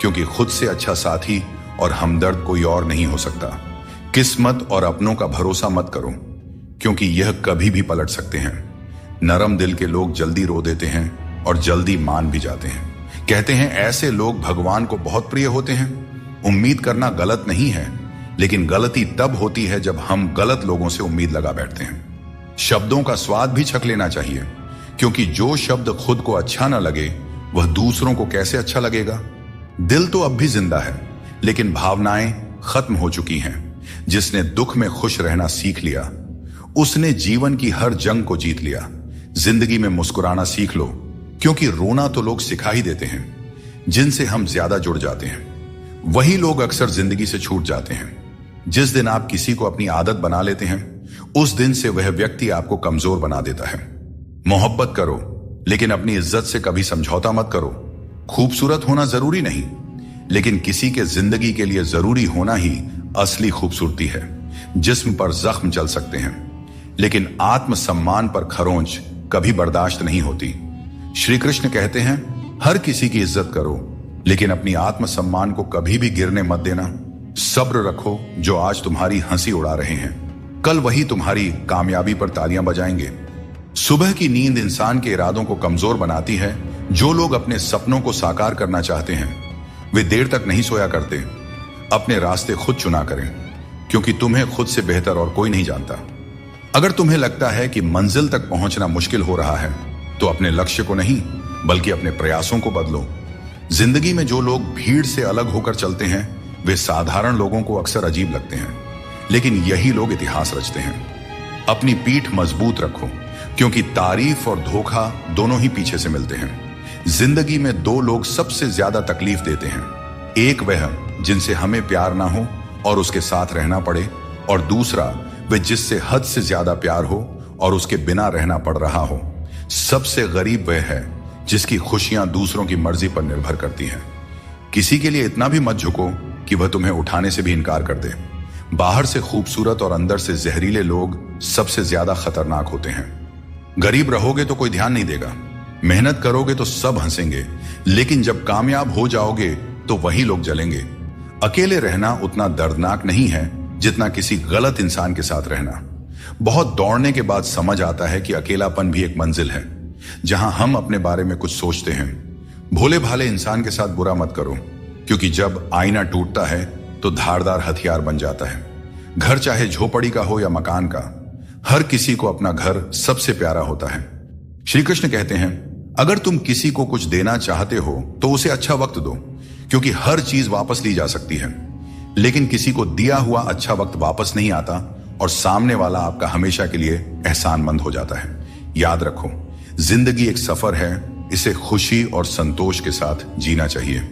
क्योंकि खुद से अच्छा साथी और हमदर्द कोई और नहीं हो सकता। किस्मत और अपनों का भरोसा मत करो, क्योंकि यह कभी भी पलट सकते हैं। नरम दिल के लोग जल्दी रो देते हैं और जल्दी मान भी जाते हैं। कहते हैं ऐसे लोग भगवान को बहुत प्रिय होते हैं। उम्मीद करना गलत नहीं है, लेकिन गलती तब होती है जब हम गलत लोगों से उम्मीद लगा बैठते हैं। शब्दों का स्वाद भी चख लेना चाहिए, क्योंकि जो शब्द खुद को अच्छा ना लगे वह दूसरों को कैसे अच्छा लगेगा। दिल तो अब भी जिंदा है, लेकिन भावनाएं खत्म हो चुकी हैं। जिसने दुख में खुश रहना सीख लिया, उसने जीवन की हर जंग को जीत लिया। जिंदगी में मुस्कुराना सीख लो, क्योंकि रोना तो लोग सिखा ही देते हैं। जिनसे हम ज्यादा जुड़ जाते हैं वही लोग अक्सर जिंदगी से छूट जाते हैं। जिस दिन आप किसी को अपनी आदत बना लेते हैं, उस दिन से वह व्यक्ति आपको कमजोर बना देता है। मोहब्बत करो, लेकिन अपनी इज्जत से कभी समझौता मत करो। खूबसूरत होना जरूरी नहीं, लेकिन किसी के जिंदगी के लिए जरूरी होना ही असली खूबसूरती है। जिस्म पर जख्म चल सकते हैं, लेकिन आत्मसम्मान पर खरोंच कभी बर्दाश्त नहीं होती। श्री कृष्ण कहते हैं हर किसी की इज्जत करो, लेकिन अपनी आत्मसम्मान को कभी भी गिरने मत देना। सब्र रखो, जो आज तुम्हारी हंसी उड़ा रहे हैं कल वही तुम्हारी कामयाबी पर तालियां बजाएंगे। सुबह की नींद इंसान के इरादों को कमजोर बनाती है। जो लोग अपने सपनों को साकार करना चाहते हैं वे देर तक नहीं सोया करते। अपने रास्ते खुद चुना करें, क्योंकि तुम्हें खुद से बेहतर और कोई नहीं जानता। अगर तुम्हें लगता है कि मंजिल तक पहुंचना मुश्किल हो रहा है, तो अपने लक्ष्य को नहीं बल्कि अपने प्रयासों को बदलो। जिंदगी में जो लोग भीड़ से अलग होकर चलते हैं वे साधारण लोगों को अक्सर अजीब लगते हैं, लेकिन यही लोग इतिहास रचते हैं। अपनी पीठ मजबूत रखो, क्योंकि तारीफ और धोखा दोनों ही पीछे से मिलते हैं। जिंदगी में दो लोग सबसे ज्यादा तकलीफ देते हैं। एक वह जिनसे हमें प्यार ना हो और उसके साथ रहना पड़े, और दूसरा वह जिससे हद से ज्यादा प्यार हो और उसके बिना रहना पड़ रहा हो। सबसे गरीब वह है जिसकी खुशियां दूसरों की मर्जी पर निर्भर करती हैं। किसी के लिए इतना भी मत झुको कि वह तुम्हें उठाने से भी इनकार कर दे। बाहर से खूबसूरत और अंदर से जहरीले लोग सबसे ज्यादा खतरनाक होते हैं। गरीब रहोगे तो कोई ध्यान नहीं देगा, मेहनत करोगे तो सब हंसेंगे, लेकिन जब कामयाब हो जाओगे तो वही लोग जलेंगे। अकेले रहना उतना दर्दनाक नहीं है जितना किसी गलत इंसान के साथ रहना। बहुत दौड़ने के बाद समझ आता है कि अकेलापन भी एक मंजिल है, जहां हम अपने बारे में कुछ सोचते हैं। भोले भाले इंसान के साथ बुरा मत करो, क्योंकि जब आईना टूटता है तो धारदार हथियार बन जाता है। घर चाहे झोपड़ी का हो या मकान का, हर किसी को अपना घर सबसे प्यारा होता है। श्री कृष्ण कहते हैं अगर तुम किसी को कुछ देना चाहते हो तो उसे अच्छा वक्त दो, क्योंकि हर चीज वापस ली जा सकती है, लेकिन किसी को दिया हुआ अच्छा वक्त वापस नहीं आता, और सामने वाला आपका हमेशा के लिए एहसानमंद हो जाता है। याद रखो, जिंदगी एक सफर है, इसे खुशी और संतोष के साथ जीना चाहिए।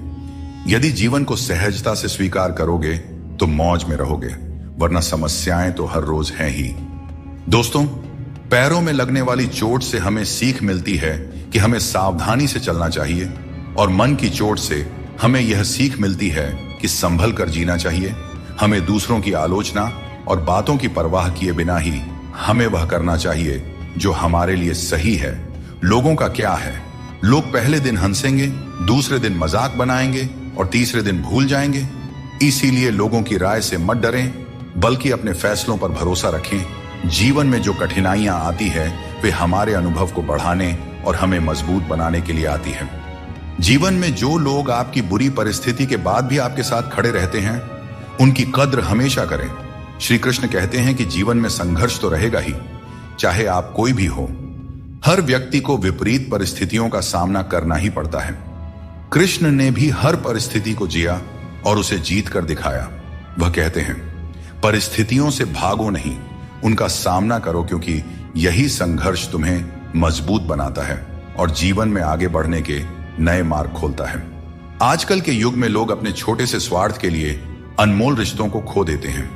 यदि जीवन को सहजता से स्वीकार करोगे तो मौज में रहोगे, वरना समस्याएं तो हर रोज हैं ही। दोस्तों, पैरों में लगने वाली चोट से हमें सीख मिलती है कि हमें सावधानी से चलना चाहिए, और मन की चोट से हमें यह सीख मिलती है कि संभल कर जीना चाहिए। हमें दूसरों की आलोचना और बातों की परवाह किए बिना ही हमें वह करना चाहिए जो हमारे लिए सही है। लोगों का क्या है, लोग पहले दिन हंसेंगे, दूसरे दिन मजाक बनाएंगे और तीसरे दिन भूल जाएंगे। इसीलिए लोगों की राय से मत डरें, बल्कि अपने फैसलों पर भरोसा रखें। जीवन में जो कठिनाइयां आती है वे हमारे अनुभव को बढ़ाने और हमें मजबूत बनाने के लिए आती है। जीवन में जो लोग आपकी बुरी परिस्थिति के बाद भी आपके साथ खड़े रहते हैं, उनकी कद्र हमेशा करें। श्री कृष्ण कहते हैं कि जीवन में संघर्ष तो रहेगा ही, चाहे आप कोई भी हो। हर व्यक्ति को विपरीत परिस्थितियों का सामना करना ही पड़ता है। कृष्ण ने भी हर परिस्थिति को जिया और उसे जीत कर दिखाया। वह कहते हैं, परिस्थितियों से भागो नहीं, उनका सामना करो, क्योंकि यही संघर्ष तुम्हें मजबूत बनाता है और जीवन में आगे बढ़ने के नए मार्ग खोलता है। आजकल के युग में लोग अपने छोटे से स्वार्थ के लिए अनमोल रिश्तों को खो देते हैं।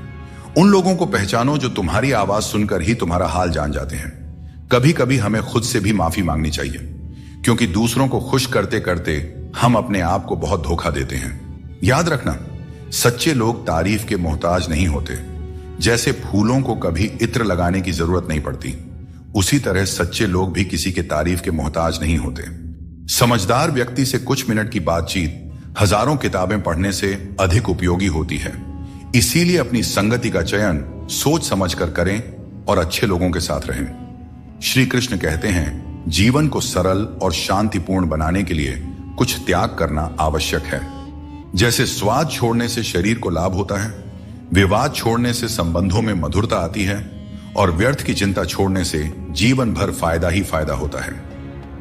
उन लोगों को पहचानो जो तुम्हारी आवाज सुनकर ही तुम्हारा हाल जान जाते हैं। कभी कभी हमें खुद से भी माफी मांगनी चाहिए, क्योंकि दूसरों को खुश करते करते हम अपने आप को बहुत धोखा देते हैं। याद रखना, सच्चे लोग तारीफ के मोहताज नहीं होते। जैसे फूलों को कभी इत्र लगाने की जरूरत नहीं पड़ती, उसी तरह सच्चे लोग भी किसी के तारीफ के मोहताज नहीं होते। समझदार व्यक्ति से कुछ मिनट की बातचीत हजारों किताबें पढ़ने से अधिक उपयोगी होती है। इसीलिए अपनी संगति का चयन सोच समझकर करें और अच्छे लोगों के साथ रहें। श्री कृष्ण कहते हैं, जीवन को सरल और शांतिपूर्ण बनाने के लिए कुछ त्याग करना आवश्यक है। जैसे स्वाद छोड़ने से शरीर को लाभ होता है, विवाद छोड़ने से संबंधों में मधुरता आती है और व्यर्थ की चिंता छोड़ने से जीवन भर फायदा ही फायदा होता है।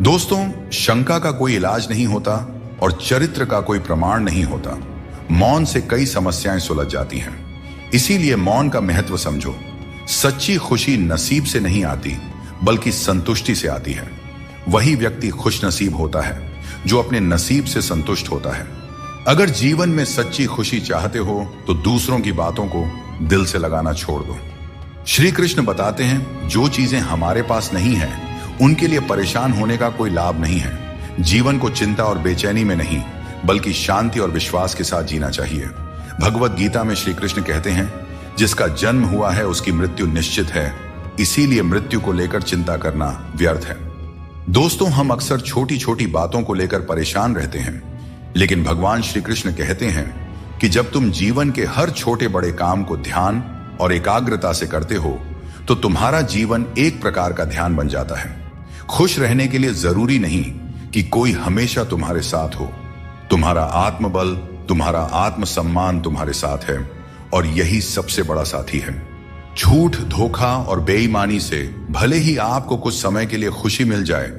दोस्तों, शंका का कोई इलाज नहीं होता और चरित्र का कोई प्रमाण नहीं होता। मौन से कई समस्याएं सुलझ जाती हैं। इसीलिए मौन का महत्व समझो। सच्ची खुशी नसीब से नहीं आती, बल्कि संतुष्टि से आती है। वही व्यक्ति खुश नसीब होता है जो अपने नसीब से संतुष्ट होता है। अगर जीवन में सच्ची खुशी चाहते हो तो दूसरों की बातों को दिल से लगाना छोड़ दो। श्री कृष्ण बताते हैं, जो चीजें हमारे पास नहीं है उनके लिए परेशान होने का कोई लाभ नहीं है। जीवन को चिंता और बेचैनी में नहीं, बल्कि शांति और विश्वास के साथ जीना चाहिए। भगवत गीता में श्री कृष्ण कहते हैं, जिसका जन्म हुआ है उसकी मृत्यु निश्चित है, इसीलिए मृत्यु को लेकर चिंता करना व्यर्थ है। दोस्तों, हम अक्सर छोटी छोटी बातों को लेकर परेशान रहते हैं, लेकिन भगवान श्री कृष्ण कहते हैं कि जब तुम जीवन के हर छोटे बड़े काम को ध्यान और एकाग्रता से करते हो तो तुम्हारा जीवन एक प्रकार का ध्यान बन जाता है। खुश रहने के लिए जरूरी नहीं कि कोई हमेशा तुम्हारे साथ हो। तुम्हारा आत्मबल, तुम्हारा आत्मसम्मान तुम्हारे साथ है और यही सबसे बड़ा साथी है। झूठ, धोखा और बेईमानी से भले ही आपको कुछ समय के लिए खुशी मिल जाए,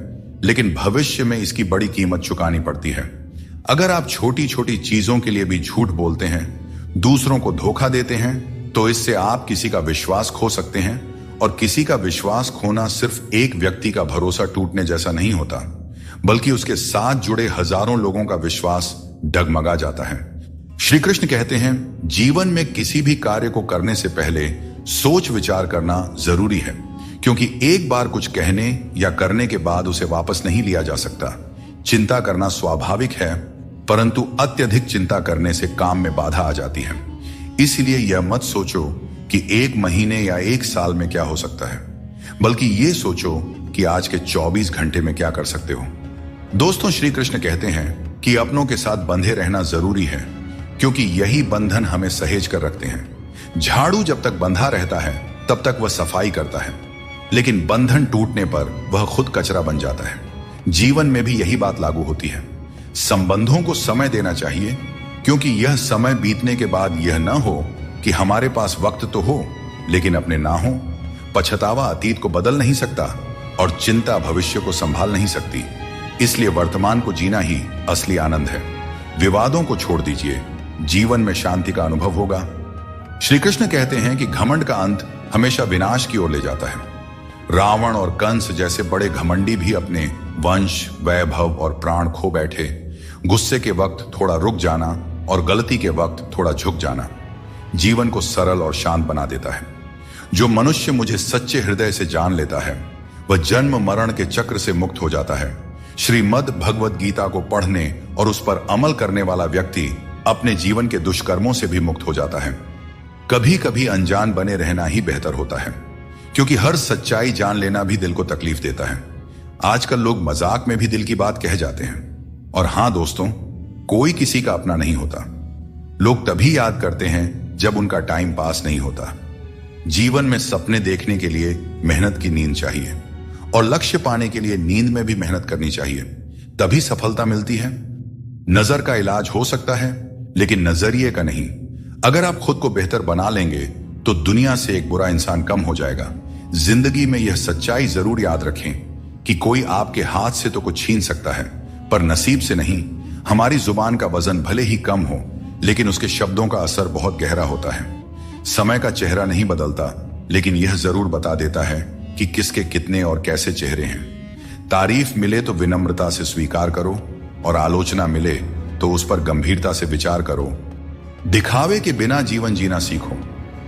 लेकिन भविष्य में इसकी बड़ी कीमत चुकानी पड़ती है। अगर आप छोटी छोटी चीजों के लिए भी झूठ बोलते हैं, दूसरों को धोखा देते हैं, तो इससे आप किसी का विश्वास खो सकते हैं। और किसी का विश्वास खोना सिर्फ एक व्यक्ति का भरोसा टूटने जैसा नहीं होता, बल्कि उसके साथ जुड़े हजारों लोगों का विश्वास डगमगा जाता है। श्री कृष्ण कहते हैं, जीवन में किसी भी कार्य को करने से पहले सोच विचार करना जरूरी है, क्योंकि एक बार कुछ कहने या करने के बाद उसे वापस नहीं लिया जा सकता। चिंता करना स्वाभाविक है, परंतु अत्यधिक चिंता करने से काम में बाधा आ जाती है। इसलिए यह मत सोचो कि एक महीने या एक साल में क्या हो सकता है, बल्कि ये सोचो कि आज के 24 घंटे में क्या कर सकते हो। दोस्तों, श्री कृष्ण कहते हैं कि अपनों के साथ बंधे रहना जरूरी है, क्योंकि यही बंधन हमें सहेज कर रखते हैं। झाड़ू जब तक बंधा रहता है तब तक वह सफाई करता है, लेकिन बंधन टूटने पर वह खुद कचरा बन जाता है। जीवन में भी यही बात लागू होती है। संबंधों को समय देना चाहिए, क्योंकि यह समय बीतने के बाद यह न हो कि हमारे पास वक्त तो हो लेकिन अपने ना हो। पछतावा अतीत को बदल नहीं सकता और चिंता भविष्य को संभाल नहीं सकती। इसलिए वर्तमान को जीना ही असली आनंद है। विवादों को छोड़ दीजिए, जीवन में शांति का अनुभव होगा। श्री कृष्ण कहते हैं कि घमंड का अंत हमेशा विनाश की ओर ले जाता है। रावण और कंस जैसे बड़े घमंडी भी अपने वंश, वैभव और प्राण खो बैठे। गुस्से के वक्त थोड़ा रुक जाना और गलती के वक्त थोड़ा झुक जाना जीवन को सरल और शांत बना देता है। जो मनुष्य मुझे सच्चे हृदय से जान लेता है, वह जन्म मरण के चक्र से मुक्त हो जाता है। श्रीमद् भगवत गीता को पढ़ने और उस पर अमल करने वाला व्यक्ति अपने जीवन के दुष्कर्मों से भी मुक्त हो जाता है। कभी कभी अनजान बने रहना ही बेहतर होता है, क्योंकि हर सच्चाई जान लेना भी दिल को तकलीफ देता है। आजकल लोग मजाक में भी दिल की बात कह जाते हैं। और हां दोस्तों, कोई किसी का अपना नहीं होता। लोग तभी याद करते हैं जब उनका टाइम पास नहीं होता। जीवन में सपने देखने के लिए मेहनत की नींद चाहिए और लक्ष्य पाने के लिए नींद में भी मेहनत करनी चाहिए, तभी सफलता मिलती है। नजर का इलाज हो सकता है, लेकिन नजरिए का नहीं। अगर आप खुद को बेहतर बना लेंगे तो दुनिया से एक बुरा इंसान कम हो जाएगा। जिंदगी में यह सच्चाई जरूर याद रखें कि कोई आपके हाथ से तो कुछ छीन सकता है, पर नसीब से नहीं। हमारी जुबान का वजन भले ही कम हो, लेकिन उसके शब्दों का असर बहुत गहरा होता है। समय का चेहरा नहीं बदलता, लेकिन यह जरूर बता देता है कि किसके कितने और कैसे चेहरे हैं। तारीफ मिले तो विनम्रता से स्वीकार करो, और आलोचना मिले तो उस पर गंभीरता से विचार करो। दिखावे के बिना जीवन जीना सीखो,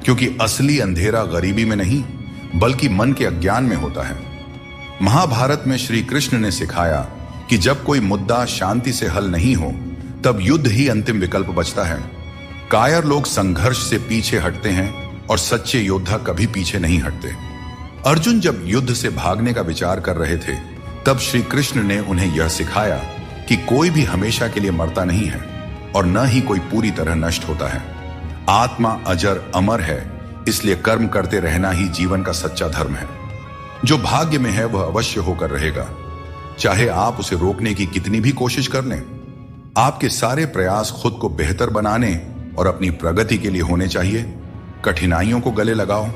क्योंकि असली अंधेरा गरीबी में नहीं, बल्कि मन के अज्ञान में होता है। महाभारत में श्री कृष्ण ने सिखाया कि जब कोई मुद्दा शांति से हल नहीं हो, तब युद्ध ही अंतिम विकल्प बचता है। कायर लोग संघर्ष से पीछे हटते हैं और सच्चे योद्धा कभी पीछे नहीं हटते। अर्जुन जब युद्ध से भागने का विचार कर रहे थे, तब श्री कृष्ण ने उन्हें यह सिखाया कि कोई भी हमेशा के लिए मरता नहीं है, और न ही कोई पूरी तरह नष्ट होता है। आत्मा अजर अमर है, इसलिए कर्म करते रहना ही जीवन का सच्चा धर्म है। जो भाग्य में है वह अवश्य होकर रहेगा, चाहे आप उसे रोकने की कितनी भी कोशिश कर लें। आपके सारे प्रयास खुद को बेहतर बनाने और अपनी प्रगति के लिए होने चाहिए। कठिनाइयों को गले लगाओ,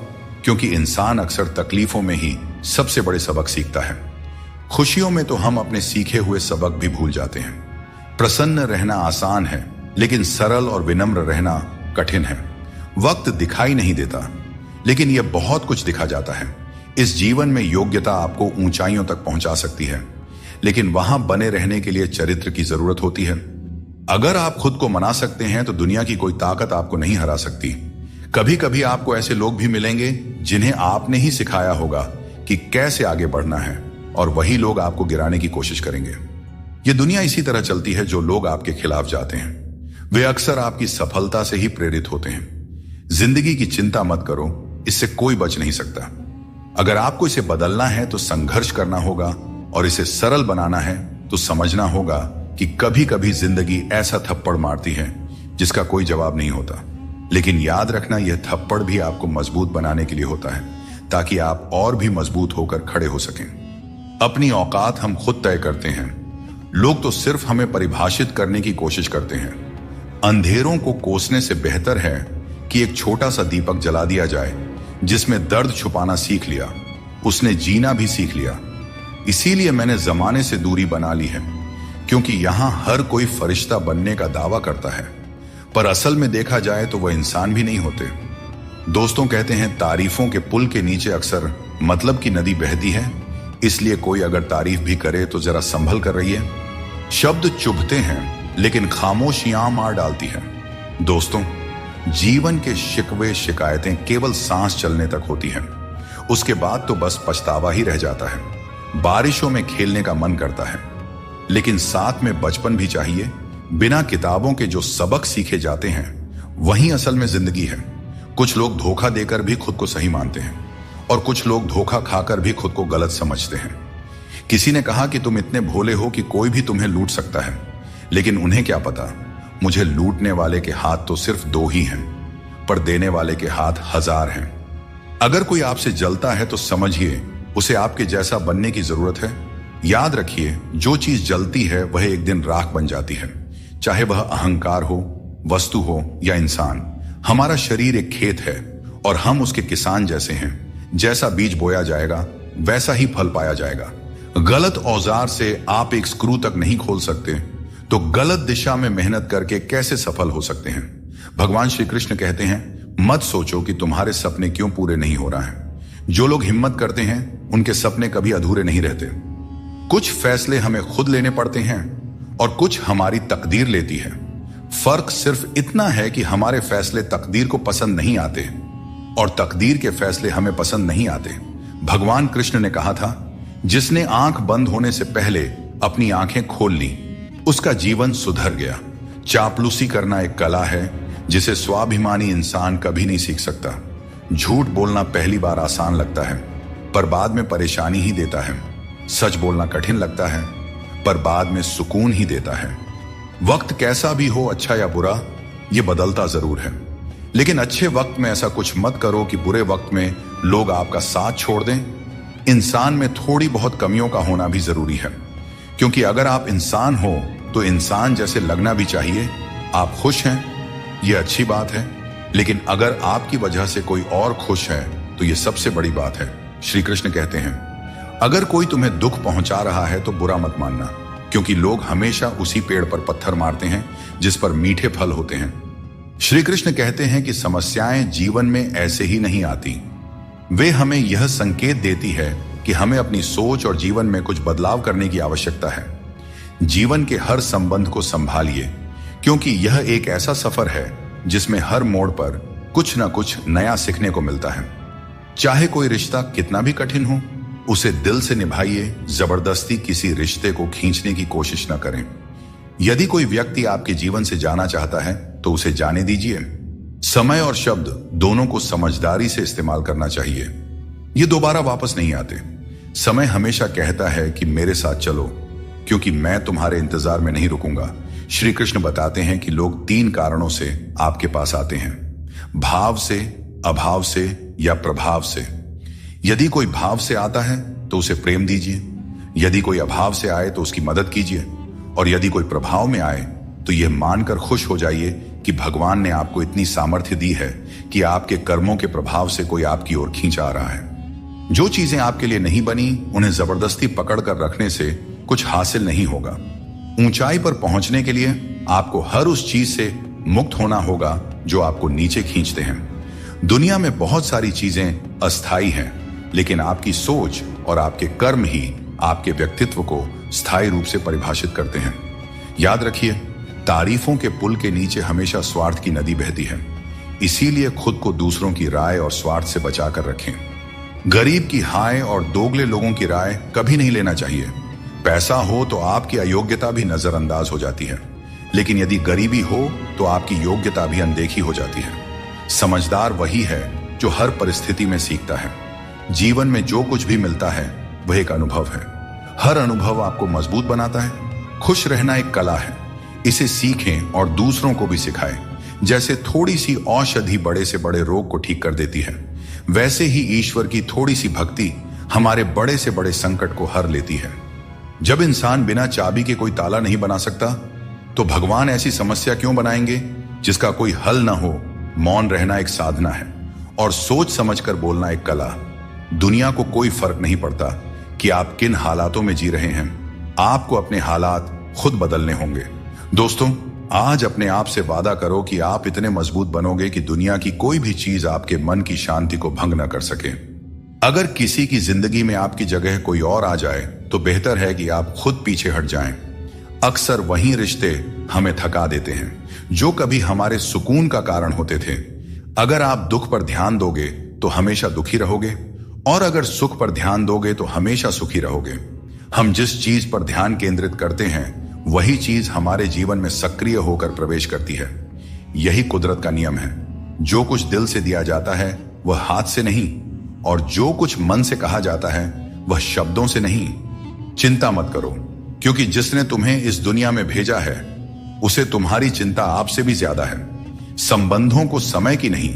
क्योंकि इंसान अक्सर तकलीफों में ही सबसे बड़े सबक सीखता है। खुशियों में तो हम अपने सीखे हुए सबक भी भूल जाते हैं। प्रसन्न रहना आसान है, लेकिन सरल और विनम्र रहना कठिन है। वक्त दिखाई नहीं देता, लेकिन यह बहुत कुछ दिखा जाता है। इस जीवन में योग्यता आपको ऊंचाइयों तक पहुंचा सकती है, लेकिन वहां बने रहने के लिए चरित्र की जरूरत होती है। अगर आप खुद को मना सकते हैं तो दुनिया की कोई ताकत आपको नहीं हरा सकती। कभी कभी आपको ऐसे लोग भी मिलेंगे जिन्हें आपने ही सिखाया होगा कि कैसे आगे बढ़ना है, और वही लोग आपको गिराने की कोशिश करेंगे। ये दुनिया इसी तरह चलती है। जो लोग आपके खिलाफ जाते हैं वे अक्सर आपकी सफलता से ही प्रेरित होते हैं। जिंदगी की चिंता मत करो, इससे कोई बच नहीं सकता। अगर आपको इसे बदलना है तो संघर्ष करना होगा, और इसे सरल बनाना है तो समझना होगा कि कभी कभी जिंदगी ऐसा थप्पड़ मारती है जिसका कोई जवाब नहीं होता। लेकिन याद रखना, यह थप्पड़ भी आपको मजबूत बनाने के लिए होता है, ताकि आप और भी मजबूत होकर खड़े हो सकें। अपनी औकात हम खुद तय करते हैं। लोग तो सिर्फ हमें परिभाषित करने की कोशिश करते हैं। अंधेरों को कोसने से बेहतर है कि एक छोटा सा दीपक जला दिया जाए। जिसमें दर्द छुपाना सीख लिया, उसने जीना भी सीख लिया। इसीलिए मैंने जमाने से दूरी बना ली है, क्योंकि यहां हर कोई फरिश्ता बनने का दावा करता है, पर असल में देखा जाए तो वह इंसान भी नहीं होते। दोस्तों कहते हैं तारीफों के पुल के नीचे अक्सर मतलब की नदी बहती है, इसलिए कोई अगर तारीफ भी करे तो जरा संभल कर रहिए। शब्द चुभते हैं, लेकिन खामोशियां मार डालती है। दोस्तों, जीवन के शिकवे शिकायतें केवल सांस चलने तक होती हैं। उसके बाद तो बस पछतावा ही रह जाता है। बारिशों में खेलने का मन करता है, लेकिन साथ में बचपन भी चाहिए। बिना किताबों के जो सबक सीखे जाते हैं वही असल में जिंदगी है। कुछ लोग धोखा देकर भी खुद को सही मानते हैं, और कुछ लोग धोखा खाकर भी खुद को गलत समझते हैं। किसी ने कहा कि तुम इतने भोले हो कि कोई भी तुम्हें लूट सकता है, लेकिन उन्हें क्या पता, मुझे लूटने वाले के हाथ तो सिर्फ 2 ही हैं, पर देने वाले के हाथ 1000 हैं। अगर कोई आपसे जलता है तो समझिए उसे आपके जैसा बनने की जरूरत है। याद रखिए, जो चीज जलती है वह एक दिन राख बन जाती है, चाहे वह अहंकार हो, वस्तु हो या इंसान। हमारा शरीर एक खेत है, और हम उसके किसान जैसे हैं। जैसा बीज बोया जाएगा वैसा ही फल पाया जाएगा। गलत औजार से आप एक स्क्रू तक नहीं खोल सकते, तो गलत दिशा में मेहनत करके कैसे सफल हो सकते हैं। भगवान श्री कृष्ण कहते हैं, मत सोचो कि तुम्हारे सपने क्यों पूरे नहीं हो रहा है। जो लोग हिम्मत करते हैं उनके सपने कभी अधूरे नहीं रहते। कुछ फैसले हमें खुद लेने पड़ते हैं, और कुछ हमारी तकदीर लेती है। फर्क सिर्फ इतना है कि हमारे फैसले तकदीर को पसंद नहीं आते, और तकदीर के फैसले हमें पसंद नहीं आते। भगवान कृष्ण ने कहा था, जिसने आंख बंद होने से पहले अपनी आंखें खोल ली, उसका जीवन सुधर गया। चापलूसी करना एक कला है जिसे स्वाभिमानी इंसान कभी नहीं सीख सकता। झूठ बोलना पहली बार आसान लगता है, पर बाद में परेशानी ही देता है। सच बोलना कठिन लगता है, पर बाद में सुकून ही देता है। वक्त कैसा भी हो, अच्छा या बुरा, ये बदलता जरूर है, लेकिन अच्छे वक्त में ऐसा कुछ मत करो कि बुरे वक्त में लोग आपका साथ छोड़ दें। इंसान में थोड़ी बहुत कमियों का होना भी जरूरी है, क्योंकि अगर आप इंसान हो तो इंसान जैसे लगना भी चाहिए। आप खुश हैं, ये अच्छी बात है, लेकिन अगर आपकी वजह से कोई और खुश है तो ये सबसे बड़ी बात है। श्री कृष्ण कहते हैं, अगर कोई तुम्हें दुख पहुंचा रहा है तो बुरा मत मानना, क्योंकि लोग हमेशा उसी पेड़ पर पत्थर मारते हैं जिस पर मीठे फल होते हैं। श्री कृष्ण कहते हैं कि समस्याएं जीवन में ऐसे ही नहीं आती, वे हमें यह संकेत देती है कि हमें अपनी सोच और जीवन में कुछ बदलाव करने की आवश्यकता है। जीवन के हर संबंध को संभालिए, क्योंकि यह एक ऐसा सफर है जिसमें हर मोड़ पर कुछ न कुछ नया सीखने को मिलता है। चाहे कोई रिश्ता कितना भी कठिन हो, उसे दिल से निभाइए, जबरदस्ती किसी रिश्ते को खींचने की कोशिश न करें। यदि कोई व्यक्ति आपके जीवन से जाना चाहता है तो उसे जाने दीजिए। समय और शब्द दोनों को समझदारी से इस्तेमाल करना चाहिए, ये दोबारा वापस नहीं आते। समय हमेशा कहता है कि मेरे साथ चलो, क्योंकि मैं तुम्हारे इंतजार में नहीं रुकूंगा। श्री कृष्ण बताते हैं कि लोग 3 कारणों से आपके पास आते हैं, भाव से, अभाव से या प्रभाव से। यदि कोई भाव से आता है तो उसे प्रेम दीजिए, यदि कोई अभाव से आए तो उसकी मदद कीजिए, और यदि कोई प्रभाव में आए तो यह मानकर खुश हो जाइए कि भगवान ने आपको इतनी सामर्थ्य दी है कि आपके कर्मों के प्रभाव से कोई आपकी ओर खींच आ रहा है। जो चीजें आपके लिए नहीं बनी, उन्हें जबरदस्ती पकड़कर रखने से कुछ हासिल नहीं होगा। ऊंचाई पर पहुंचने के लिए आपको हर उस चीज से मुक्त होना होगा जो आपको नीचे खींचते हैं। दुनिया में बहुत सारी चीजें अस्थायी हैं, लेकिन आपकी सोच और आपके कर्म ही आपके व्यक्तित्व को स्थायी रूप से परिभाषित करते हैं। याद रखिए, तारीफों के पुल के नीचे हमेशा स्वार्थ की नदी बहती है, इसीलिए खुद को दूसरों की राय और स्वार्थ से बचाकर रखें। गरीब की हाय और दोगले लोगों की राय कभी नहीं लेना चाहिए। पैसा हो तो आपकी अयोग्यता भी नजरअंदाज हो जाती है, लेकिन यदि गरीबी हो तो आपकी योग्यता भी अनदेखी हो जाती है। समझदार वही है जो हर परिस्थिति में सीखता है। जीवन में जो कुछ भी मिलता है वह एक अनुभव है। हर अनुभव आपको मजबूत बनाता है। खुश रहना एक कला है, इसे सीखें और दूसरों को भी सिखाएं। जैसे थोड़ी सी औषधि बड़े से बड़े रोग को ठीक कर देती है, वैसे ही ईश्वर की थोड़ी सी भक्ति हमारे बड़े से बड़े संकट को हर लेती है। जब इंसान बिना चाबी के कोई ताला नहीं बना सकता, तो भगवान ऐसी समस्या क्यों बनाएंगे जिसका कोई हल ना हो। मौन रहना एक साधना है और सोच समझकर बोलना एक कला। दुनिया को कोई फर्क नहीं पड़ता कि आप किन हालातों में जी रहे हैं, आपको अपने हालात खुद बदलने होंगे। दोस्तों, आज अपने आप से वादा करो कि आप इतने मजबूत बनोगे कि दुनिया की कोई भी चीज आपके मन की शांति को भंग न कर सके। अगर किसी की जिंदगी में आपकी जगह कोई और आ जाए तो बेहतर है कि आप खुद पीछे हट जाएं। अक्सर वही रिश्ते हमें थका देते हैं जो कभी हमारे सुकून का कारण होते थे। अगर आप दुख पर ध्यान दोगे तो हमेशा दुखी रहोगे, और अगर सुख पर ध्यान दोगे तो हमेशा सुखी रहोगे। हम जिस चीज पर ध्यान केंद्रित करते हैं वही चीज हमारे जीवन में सक्रिय होकर प्रवेश करती है। यही कुदरत का नियम है। जो कुछ दिल से दिया जाता है वह हाथ से नहीं, और जो कुछ मन से कहा जाता है वह शब्दों से नहीं। चिंता मत करो, क्योंकि जिसने तुम्हें इस दुनिया में भेजा है उसे तुम्हारी चिंता आपसे भी ज्यादा है। संबंधों को समय की नहीं,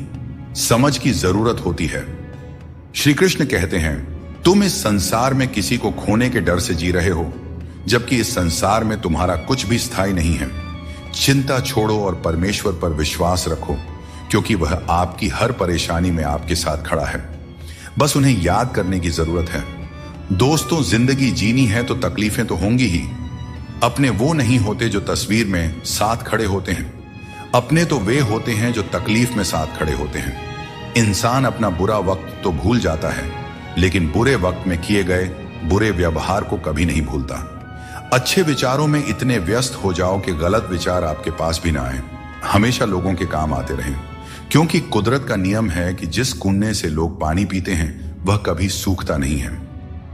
समझ की जरूरत होती है। श्री कृष्ण कहते हैं, तुम इस संसार में किसी को खोने के डर से जी रहे हो, जबकि इस संसार में तुम्हारा कुछ भी स्थायी नहीं है। चिंता छोड़ो और परमेश्वर पर विश्वास रखो, क्योंकि वह आपकी हर परेशानी में आपके साथ खड़ा है। बस उन्हें याद करने की जरूरत है। दोस्तों, जिंदगी जीनी है तो तकलीफें तो होंगी ही। अपने वो नहीं होते जो तस्वीर में साथ खड़े होते हैं, अपने तो वे होते हैं जो तकलीफ में साथ खड़े होते हैं। इंसान अपना बुरा वक्त तो भूल जाता है, लेकिन बुरे वक्त में किए गए बुरे व्यवहार को कभी नहीं भूलता। अच्छे विचारों में इतने व्यस्त हो जाओ कि गलत विचार आपके पास भी ना आए। हमेशा लोगों के काम आते रहें, क्योंकि कुदरत का नियम है कि जिस कुंडे से लोग पानी पीते हैं वह कभी सूखता नहीं है।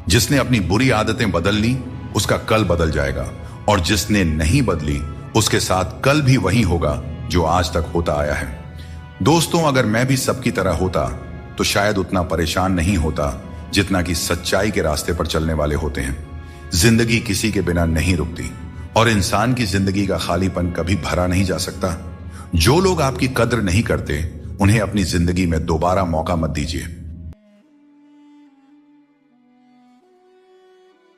जिसने अपनी बुरी आदतें बदल ली उसका कल बदल जाएगा, और जिसने नहीं बदली उसके साथ कल भी वही होगा जो आज तक होता आया है। दोस्तों, अगर मैं भी सबकी तरह होता तो शायद उतना परेशान नहीं होता जितना कि सच्चाई के रास्ते पर चलने वाले होते हैं। जिंदगी किसी के बिना नहीं रुकती, और इंसान की जिंदगी का खालीपन कभी भरा नहीं जा सकता। जो लोग आपकी कद्र नहीं करते उन्हें अपनी जिंदगी में दोबारा मौका मत दीजिए।